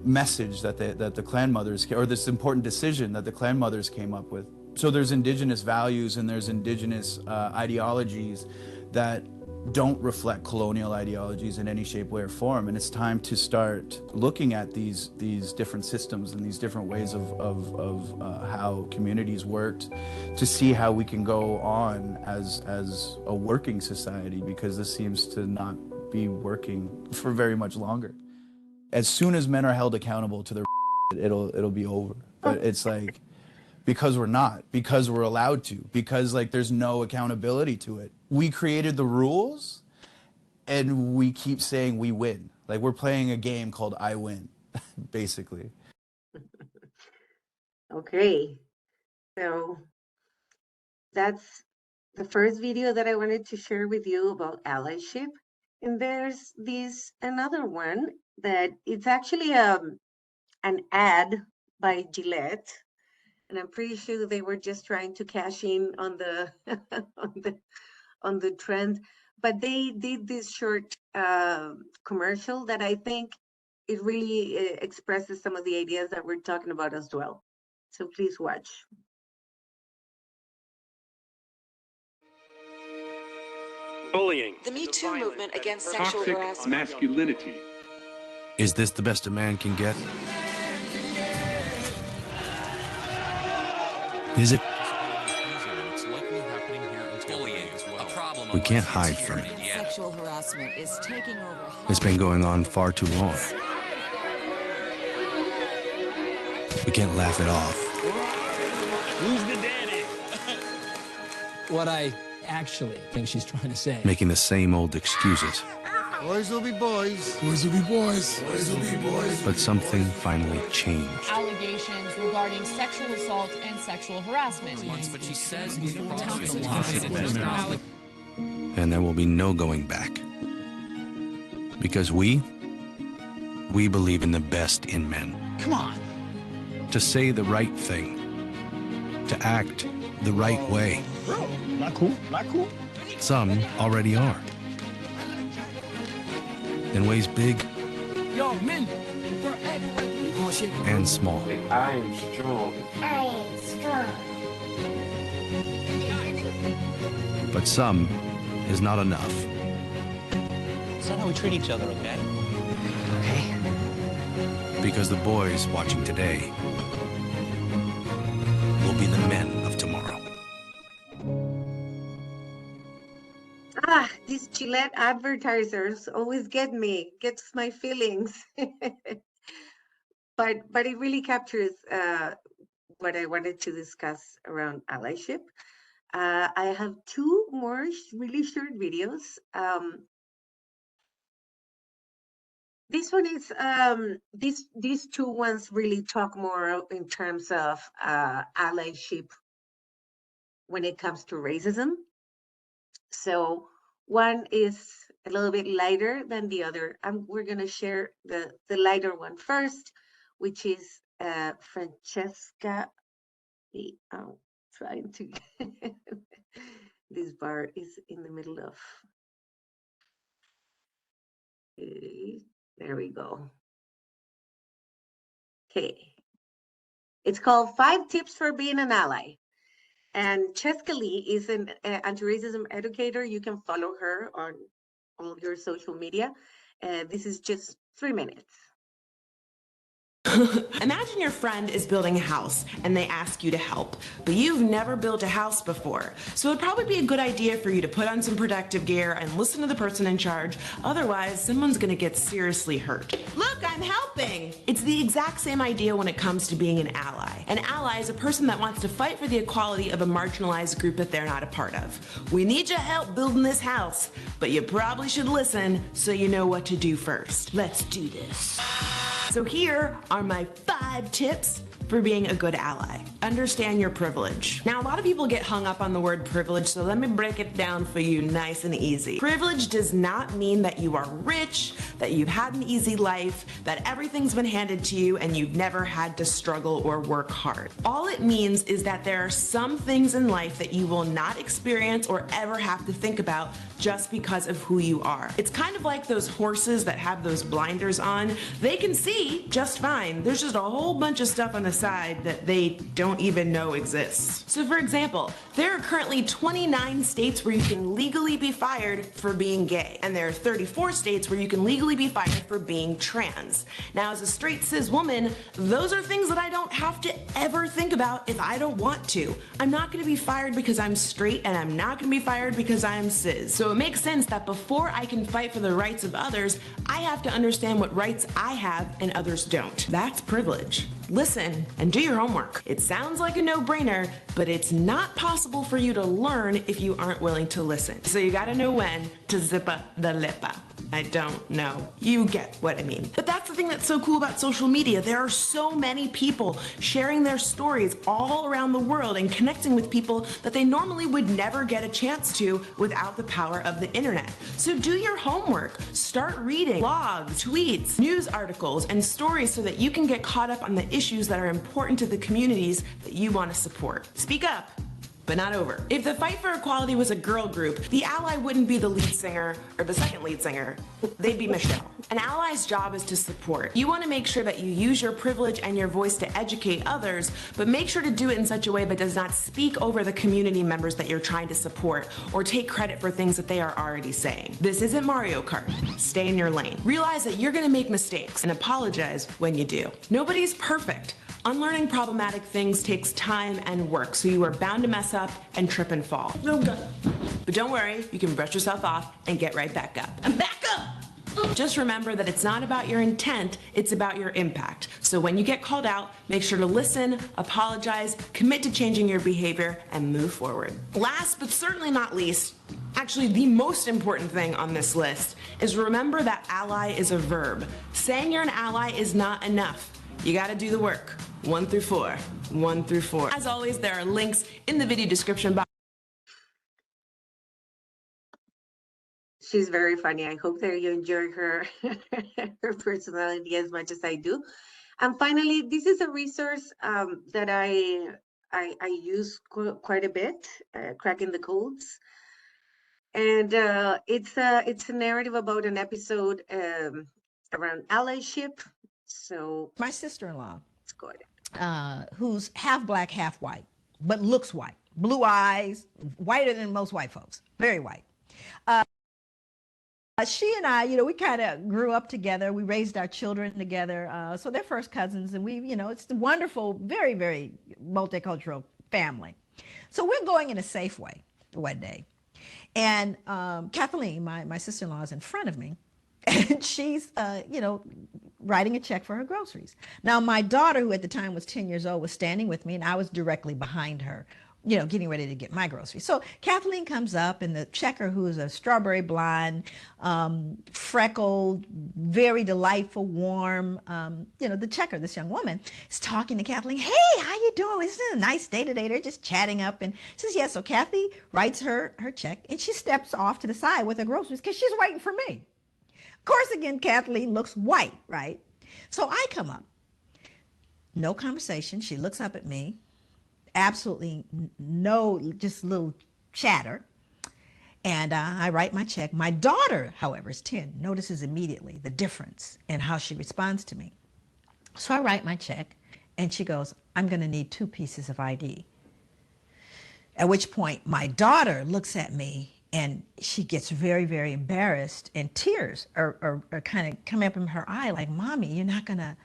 message that the clan mothers, or this important decision that the clan mothers came up with. So there's indigenous values and there's indigenous ideologies that don't reflect colonial ideologies in any shape, way, or form. And it's time to start looking at these different systems and these different ways of how communities worked, to see how we can go on as a working society, because this seems to not be working for very much longer. As soon as men are held accountable to their it'll be over. But it's like, because we're not, because we're allowed to, because like there's no accountability to it. We created the rules and we keep saying we win. Like we're playing a game called I win, basically. Okay, so that's the first video that I wanted to share with you about allyship. And there's another one that it's actually an ad by Gillette. And I'm pretty sure they were just trying to cash in on the on the trend, but they did this short commercial that I think it really expresses some of the ideas that we're talking about as well. So please watch. Bullying. The Me Too movement against sexual harassment. Toxic masculinity. Is this the best a man can get? Is it? We can't hide from it. Sexual harassment is taking over. It's been going on far too long. We can't laugh it off. Who's the daddy? What I actually think she's trying to say. Making the same old excuses. Boys will be boys. Boys will be boys. Boys will be boys. But something finally changed. Allegations regarding sexual assault and sexual harassment. But she says And there will be no going back. Because we believe in the best in men. Come on. To say the right thing. To act the right way. Bro, not cool. Not cool. Some already are. In ways big Yo, men. and small. I am strong. I am strong. But some is not enough. It's not how we treat each other, okay? Okay. Because the boys watching today will be the men of tomorrow. These Gillette advertisers always gets my feelings. But it really captures what I wanted to discuss around allyship. I have two more really short videos. This one is these two ones really talk more in terms of allyship when it comes to racism. So one is a little bit lighter than the other. We're going to share the lighter one first, which is Francesca. I'm trying to. This bar is in the middle of. There we go. Okay. It's called 5 Tips for Being an Ally. And Cheska Lee is an anti-racism educator. You can follow her on all your social media. This is just 3 minutes. Imagine your friend is building a house and they ask you to help, but you've never built a house before. So it'd probably be a good idea for you to put on some protective gear and listen to the person in charge. Otherwise, someone's gonna get seriously hurt. Look, I'm helping! It's the exact same idea when it comes to being an ally. An ally is a person that wants to fight for the equality of a marginalized group that they're not a part of. We need your help building this house, but you probably should listen so you know what to do first. Let's do this. So here are my 5 tips for being a good ally. Understand your privilege. Now, a lot of people get hung up on the word privilege, so let me break it down for you nice and easy. Privilege does not mean that you are rich, that you've had an easy life, that everything's been handed to you and you've never had to struggle or work hard. All it means is that there are some things in life that you will not experience or ever have to think about just because of who you are. It's kind of like those horses that have those blinders on. They can see just fine. There's just a whole bunch of stuff on the side that they don't even know exists. So for example, there are currently 29 states where you can legally be fired for being gay, and there are 34 states where you can legally be fired for being trans. Now, as a straight cis woman, those are things that I don't have to ever think about if I don't want to. I'm not gonna be fired because I'm straight, and I'm not gonna be fired because I'm cis. So it makes sense that before I can fight for the rights of others, I have to understand what rights I have and others don't. That's privilege. Listen and do your homework. It sounds like a no-brainer, but it's not possible for you to learn if you aren't willing to listen. So you gotta know when to zippa the lippa. I don't know. You get what I mean. But that's the thing that's so cool about social media. There are so many people sharing their stories all around the world and connecting with people that they normally would never get a chance to without the power of the internet. So do your homework. Start reading blogs, tweets, news articles, and stories so that you can get caught up on the issues that are important to the communities that you want to support. Speak up, but not over. If the Fight for Equality was a girl group, the ally wouldn't be the lead singer or the second lead singer. They'd be Michelle. An ally's job is to support. You want to make sure that you use your privilege and your voice to educate others, but make sure to do it in such a way that does not speak over the community members that you're trying to support or take credit for things that they are already saying. This isn't Mario Kart. Stay in your lane. Realize that you're going to make mistakes and apologize when you do. Nobody's perfect. Unlearning problematic things takes time and work, so you are bound to mess up and trip and fall. But don't worry, you can brush yourself off and get right back up. And back up! Just remember that it's not about your intent, it's about your impact. So when you get called out, make sure to listen, apologize, commit to changing your behavior, and move forward. Last but certainly not least, actually the most important thing on this list, is remember that ally is a verb. Saying you're an ally is not enough. You gotta do the work. 1 through 4. 1 through 4. As always, there are links in the video description box. She's very funny. I hope that you enjoy her her personality as much as I do. And finally, this is a resource that I use quite a bit, Cracking the Codes. And it's a narrative about an episode around allyship. So my sister-in-law, let's go ahead. Who's half black, half white, but looks white, blue eyes, whiter than most white folks, very white. She and I, we kind of grew up together. We raised our children together. So they're first cousins, and we, it's a wonderful, very, very multicultural family. So we're going in a Safeway one day, And Kathleen, my sister-in-law, is in front of me, and she's, writing a check for her groceries. Now, my daughter, who at the time was 10 years old, was standing with me, and I was directly behind her, getting ready to get my groceries. So Kathleen comes up, and the checker, who is a strawberry blonde, freckled, very delightful, warm, the checker, this young woman, is talking to Kathleen. Hey, how you doing? Isn't it a nice day today? They're just chatting up, and she says, yeah. So Kathy writes her check, and she steps off to the side with her groceries because she's waiting for me. Of course, again, Kathleen looks white, right? So I come up. No conversation. She looks up at me. Absolutely no, just little chatter. And I write my check. My daughter, however, is 10, notices immediately the difference in how she responds to me. So I write my check, and she goes, I'm going to need 2 pieces of ID. At which point, my daughter looks at me, and she gets very, very embarrassed, and tears are kind of coming up in her eye, like, Mommy, you're not gonna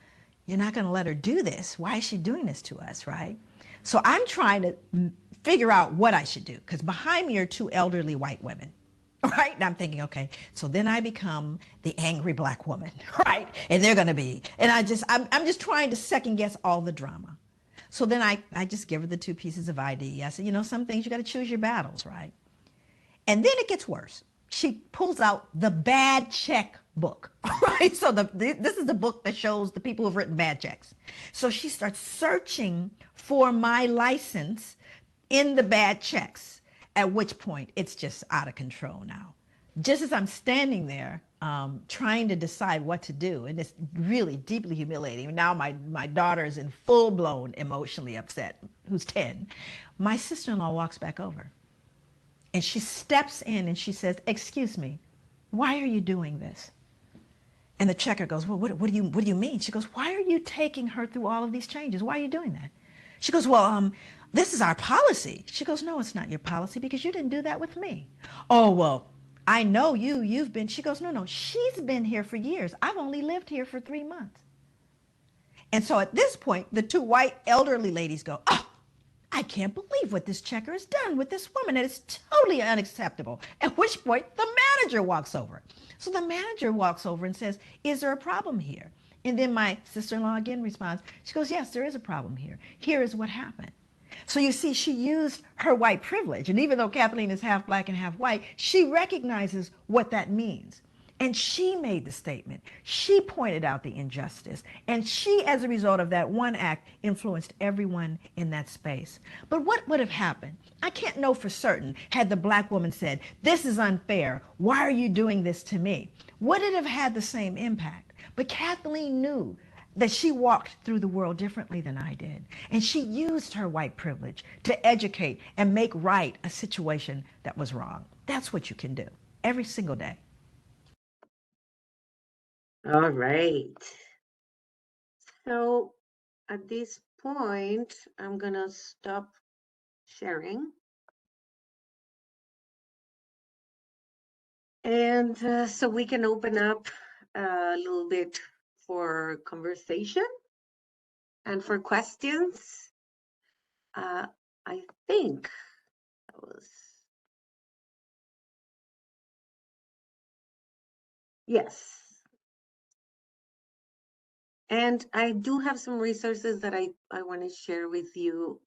let her do this. Why is she doing this to us, right? So I'm trying to figure out what I should do, because behind me are 2 elderly white women, right? And I'm thinking, okay, so then I become the angry black woman, right? And they're gonna be, and I'm just trying to second guess all the drama. So then I just give her the 2 pieces of ID. I said, some things you got to choose your battles, right? And then it gets worse. She pulls out the bad check book, right? So this is the book that shows the people who've written bad checks. So she starts searching for my license in the bad checks, at which point it's just out of control now. Just as I'm standing there trying to decide what to do, and it's really deeply humiliating. Now my daughter is in full-blown emotionally upset, who's 10. My sister-in-law walks back over. And she steps in and she says, excuse me, why are you doing this? And the checker goes, well, what do you mean? She goes, why are you taking her through all of these changes? Why are you doing that? She goes, well, this is our policy. She goes, no, it's not your policy because you didn't do that with me. Oh, well, I know you've been. She goes, no, she's been here for years. I've only lived here for 3 months. And so at this point, the 2 white elderly ladies go, oh, I can't believe what this checker has done with this woman. It is totally unacceptable. At which point the manager walks over. So the manager walks over and says, is there a problem here? And then my sister-in-law again responds. She goes, yes, there is a problem here. Here is what happened. So you see, she used her white privilege. And even though Kathleen is half black and half white, she recognizes what that means. And she made the statement. She pointed out the injustice. And she, as a result of that one act, influenced everyone in that space. But what would have happened? I can't know for certain had the black woman said, this is unfair. Why are you doing this to me? Would it have had the same impact? But Kathleen knew that she walked through the world differently than I did. And she used her white privilege to educate and make right a situation that was wrong. That's what you can do every single day. All right. So at this point, I'm going to stop sharing. And so we can open up a little bit for conversation and for questions. I think that was, yes. And I do have some resources that I want to share with you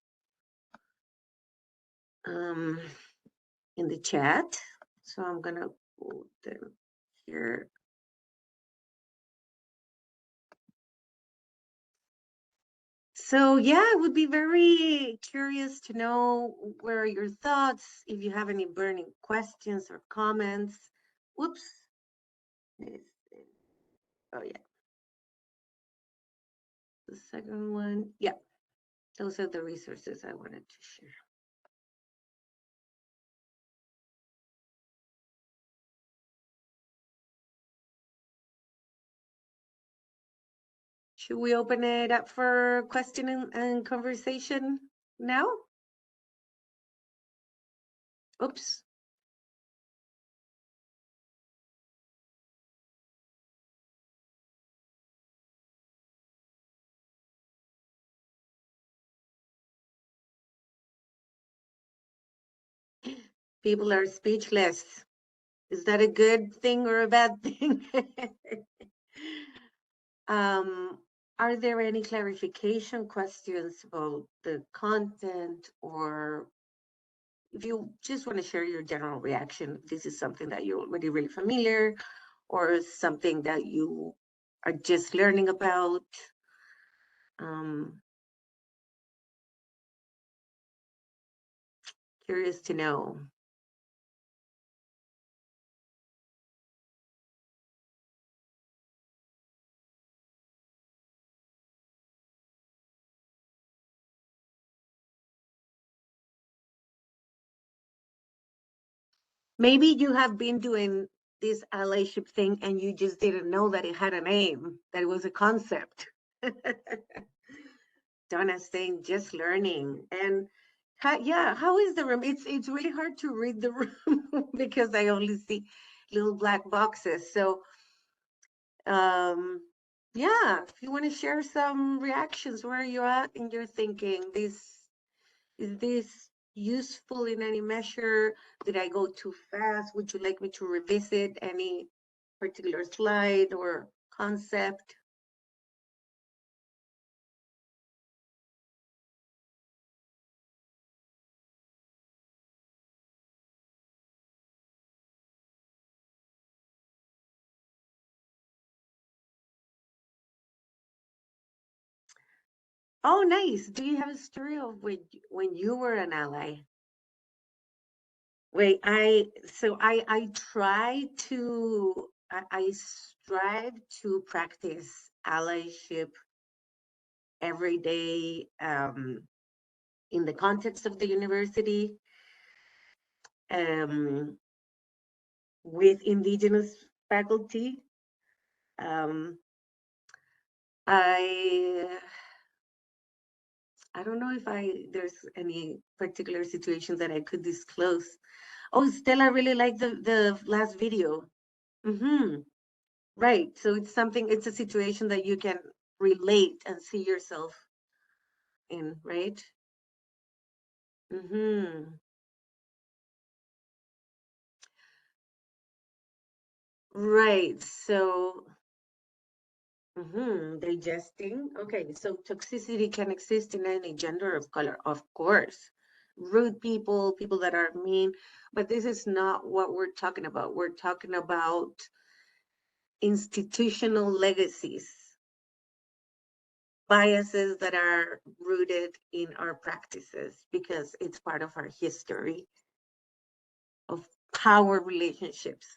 in the chat. So I'm going to put them here. So yeah, I would be very curious to know where are your thoughts, if you have any burning questions or comments. Whoops. Oh yeah. The second one, yeah. Those are the resources I wanted to share. Should we open it up for question and conversation now? Oops. People are speechless. Is that a good thing or a bad thing? Are there any clarification questions about the content, or if you just want to share your general reaction, if this is something that you're already really familiar or something that you are just learning about? Curious to know. Maybe you have been doing this allyship thing and you just didn't know that it had a name, that it was a concept. Donna's saying just learning. And how is the room? It's really hard to read the room because I only see little black boxes. So yeah, if you want to share some reactions, where are you at in your thinking? Is this useful in any measure? Did I go too fast? Would you like me to revisit any particular slide or concept? Oh, nice. Do you have a story of when you were an ally? Wait, I strive to practice allyship every day in the context of the university, with indigenous faculty. I don't know if there's any particular situation that I could disclose. Oh, Stella really liked the last video. Right. So it's a situation that you can relate and see yourself in, right? Right. So digesting. Okay, so toxicity can exist in any gender of color, of course. Rude people, people that are mean, but this is not what we're talking about. We're talking about institutional legacies, biases that are rooted in our practices because it's part of our history of power relationships,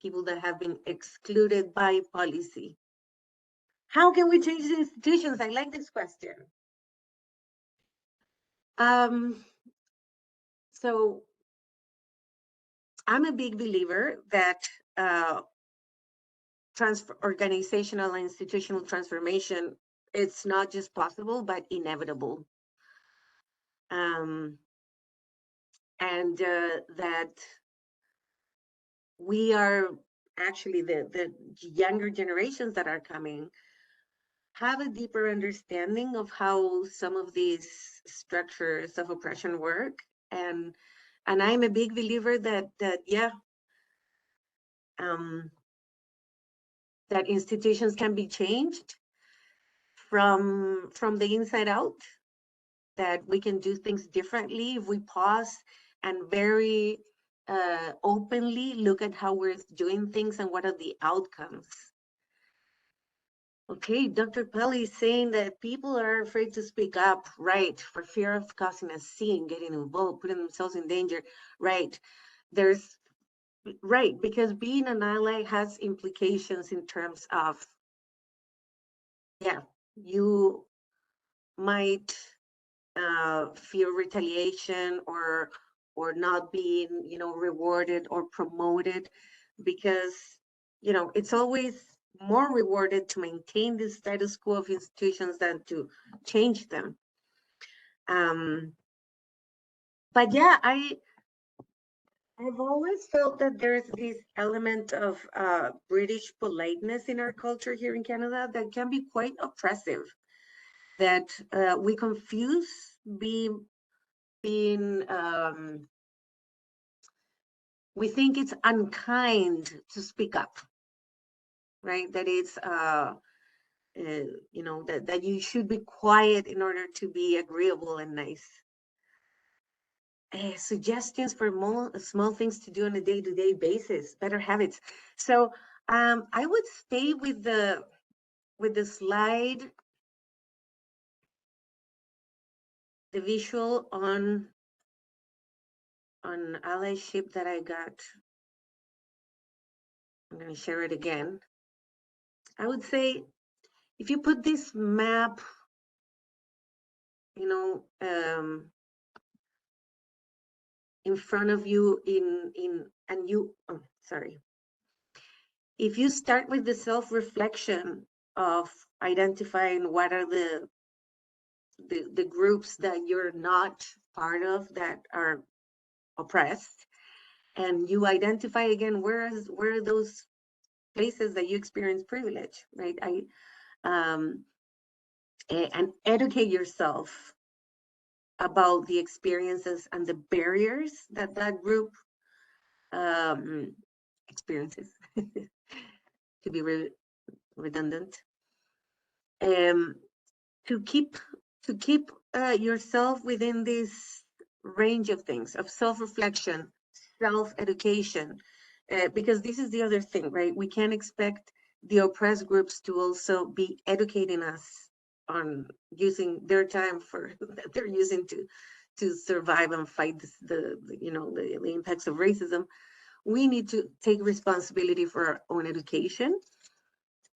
people that have been excluded by policy. How can we change the institutions? I like this question. So I'm a big believer that organizational and institutional transformation, it's not just possible, but inevitable. And that we are actually the younger generations that are coming have a deeper understanding of how some of these structures of oppression work, and I'm a big believer that that institutions can be changed from the inside out, that we can do things differently if we pause and very openly look at how we're doing things and what are the outcomes. Okay, Dr. Pelly is saying that people are afraid to speak up, right, for fear of causing a scene, getting involved, putting themselves in danger, right. Right, because being an ally has implications in terms of, you might fear retaliation or not being, rewarded or promoted, because, it's always more rewarded to maintain the status quo of institutions than to change them. But yeah, I've always felt that there's this element of British politeness in our culture here in Canada that can be quite oppressive, that we confuse being we think it's unkind to speak up, right? That it's, you know, that you should be quiet in order to be agreeable and nice. Suggestions for small things to do on a day-to-day basis, better habits. So I would stay with the slide, the visual on allyship that I got. I'm going to share it again. I would say if you put this map, you know, in front of you and you, oh, sorry. If you start with the self-reflection of identifying what are the groups that you're not part of that are oppressed, and you identify again where are those places that you experience privilege, right? And educate yourself about the experiences and the barriers that group experiences, to be redundant, to keep yourself within this range of things, of self-reflection, self-education, because this is the other thing, right? We can't expect the oppressed groups to also be educating us on using their time that they're using to survive and fight the impacts of racism. We need to take responsibility for our own education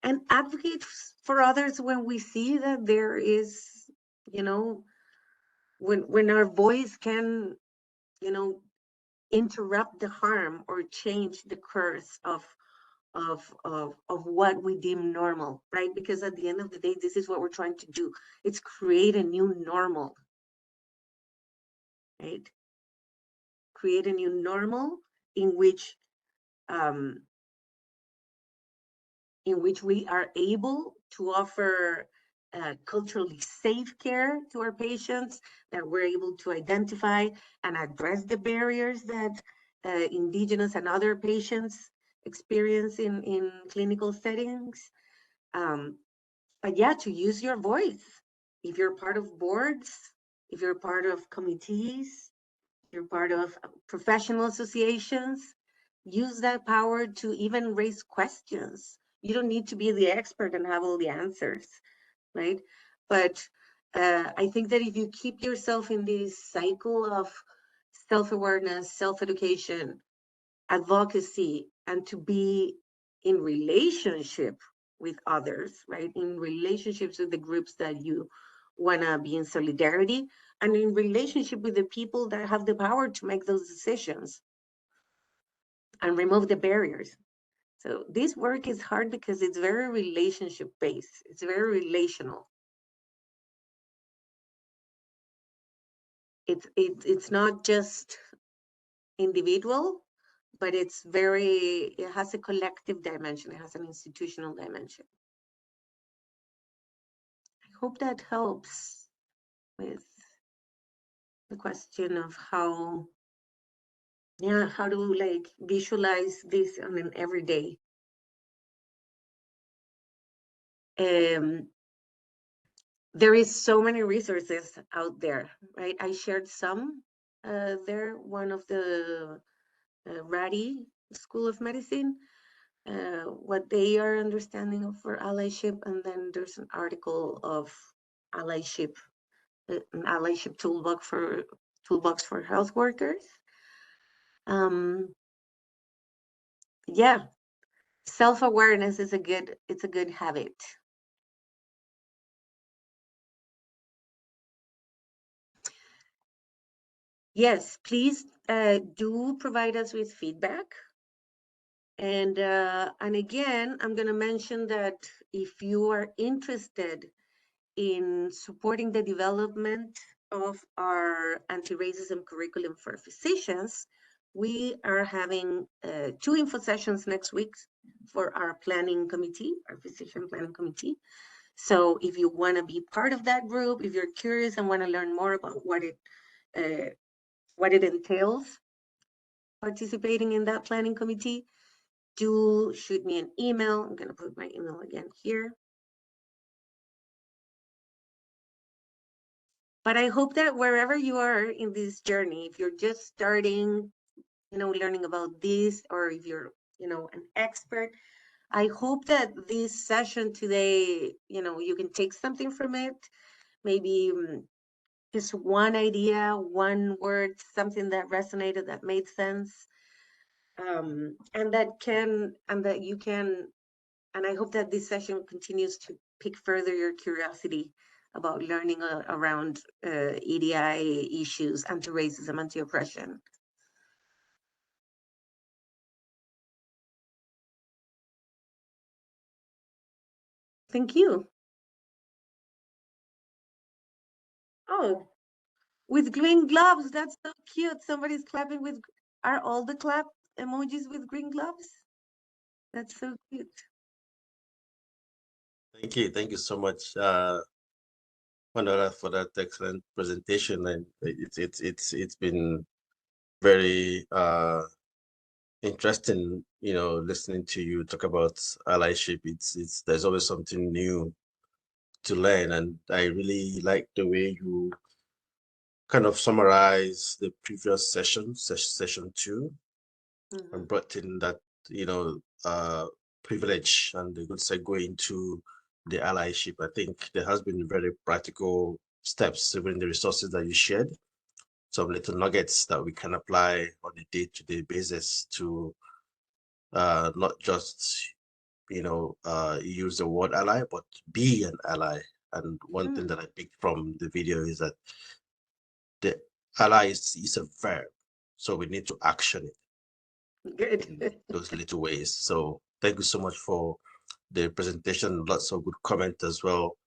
and advocate for others when we see that there is, you know, when our voice can, you know, interrupt the harm or change the course of what we deem normal, right? Because at the end of the day, this is what we're trying to do. It's create a new normal, right? Create a new normal in which we are able to offer culturally safe care to our patients, that we're able to identify and address the barriers that Indigenous and other patients experience in clinical settings. But yeah, to use your voice. If you're part of boards, if you're part of committees, you're part of professional associations, use that power to even raise questions. You don't need to be the expert and have all the answers, right? But I think that if you keep yourself in this cycle of self-awareness, self-education, advocacy, and to be in relationship with others, right? In relationships with the groups that you want to be in solidarity, and in relationship with the people that have the power to make those decisions and remove the barriers. So this work is hard because it's very relationship based. It's very relational. It's not just individual, but it has a collective dimension. It has an institutional dimension. I hope that helps with the question of how to like visualize this on an everyday. There is so many resources out there, right? I shared some there, one of the Rady School of Medicine, what they are understanding of for allyship, and then there's an article of allyship, an allyship toolbox for health workers. Yeah, self-awareness is a good habit. Yes, please do provide us with feedback. And again, I'm going to mention that if you are interested in supporting the development of our anti-racism curriculum for physicians, we are having 2 info sessions next week for our planning committee, our physician planning committee. So if you want to be part of that group, if you're curious and want to learn more about what it entails, participating in that planning committee, do shoot me an email. I'm going to put my email again here. But I hope that wherever you are in this journey, if you're just starting, learning about this, or if you're, an expert, I hope that this session today, you can take something from it. Maybe just one idea, one word, something that resonated, that made sense. And that you can, and I hope that this session continues to pick further your curiosity about learning around EDI issues, anti-racism, anti-oppression. Thank you. Oh, with green gloves, that's so cute. Somebody's clapping with, are all the clap emojis with green gloves? That's so cute. Thank you so much, Manuela, for that excellent presentation, and it's been very interesting, listening to you talk about allyship. It's there's always something new to learn, and I really like the way you kind of summarize the previous session, session 2, and brought in that privilege and a good segue into the allyship. I think there has been very practical steps, even the resources that you shared, some little nuggets that we can apply on a day-to-day basis to not just use the word ally, but be an ally. And one thing that I picked from the video is that the ally is a verb, so we need to action it. Good. In those little ways. So thank you so much for the presentation. Lots of good comment as well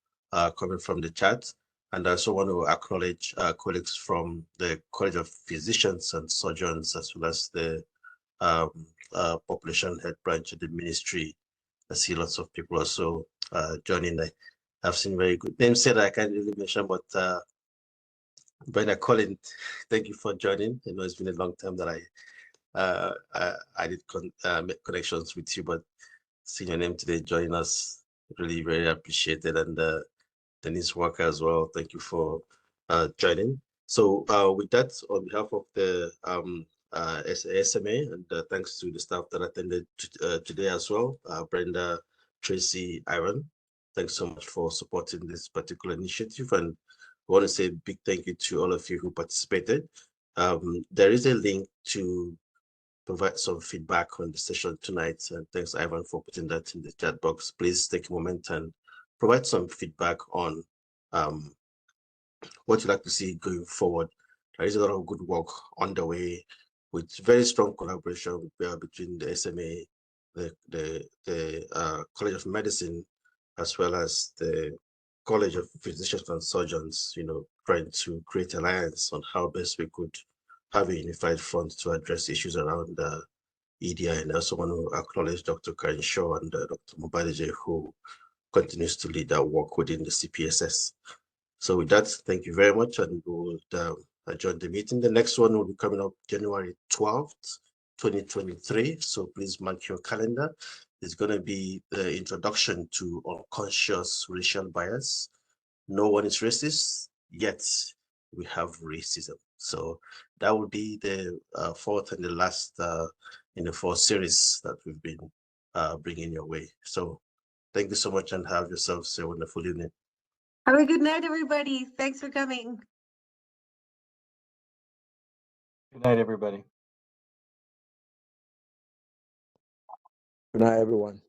coming from the chat. And I also want to acknowledge colleagues from the College of Physicians and Surgeons, as well as the population health branch of the ministry. I see lots of people also joining. I've seen very good names that I can't really mention, but Brenda Colin, thank you for joining. I know it's been a long time that I did make connections with you, but seeing your name today, joining us, really very appreciated. And Denise Walker as well, thank you for joining. So with that, on behalf of the SMA, and thanks to the staff that attended today as well, Brenda, Tracy, Aaron, thanks so much for supporting this particular initiative. And I want to say a big thank you to all of you who participated. There is a link to provide some feedback on the session tonight. And thanks, Ivan, for putting that in the chat box. Please take a moment and provide some feedback on what you'd like to see going forward. There is a lot of good work underway with very strong collaboration between the SMA, the College of Medicine, as well as the College of Physicians and Surgeons, trying to create alliance on how best we could have a unified front to address issues around EDI. And I also want to acknowledge Dr. Karen Shaw and Dr. Mobalije, who continues to lead our work within the CPSS. So with that, thank you very much, and we will adjourn the meeting. The next one will be coming up January 12th, 2023. So please mark your calendar. It's going to be the introduction to unconscious racial bias. No one is racist, yet we have racism. So that will be the fourth and the last in the 4 series that we've been bringing your way. So thank you so much, and have yourselves a wonderful evening. Have a good night, everybody. Thanks for coming. Good night, everybody. Good night, everyone.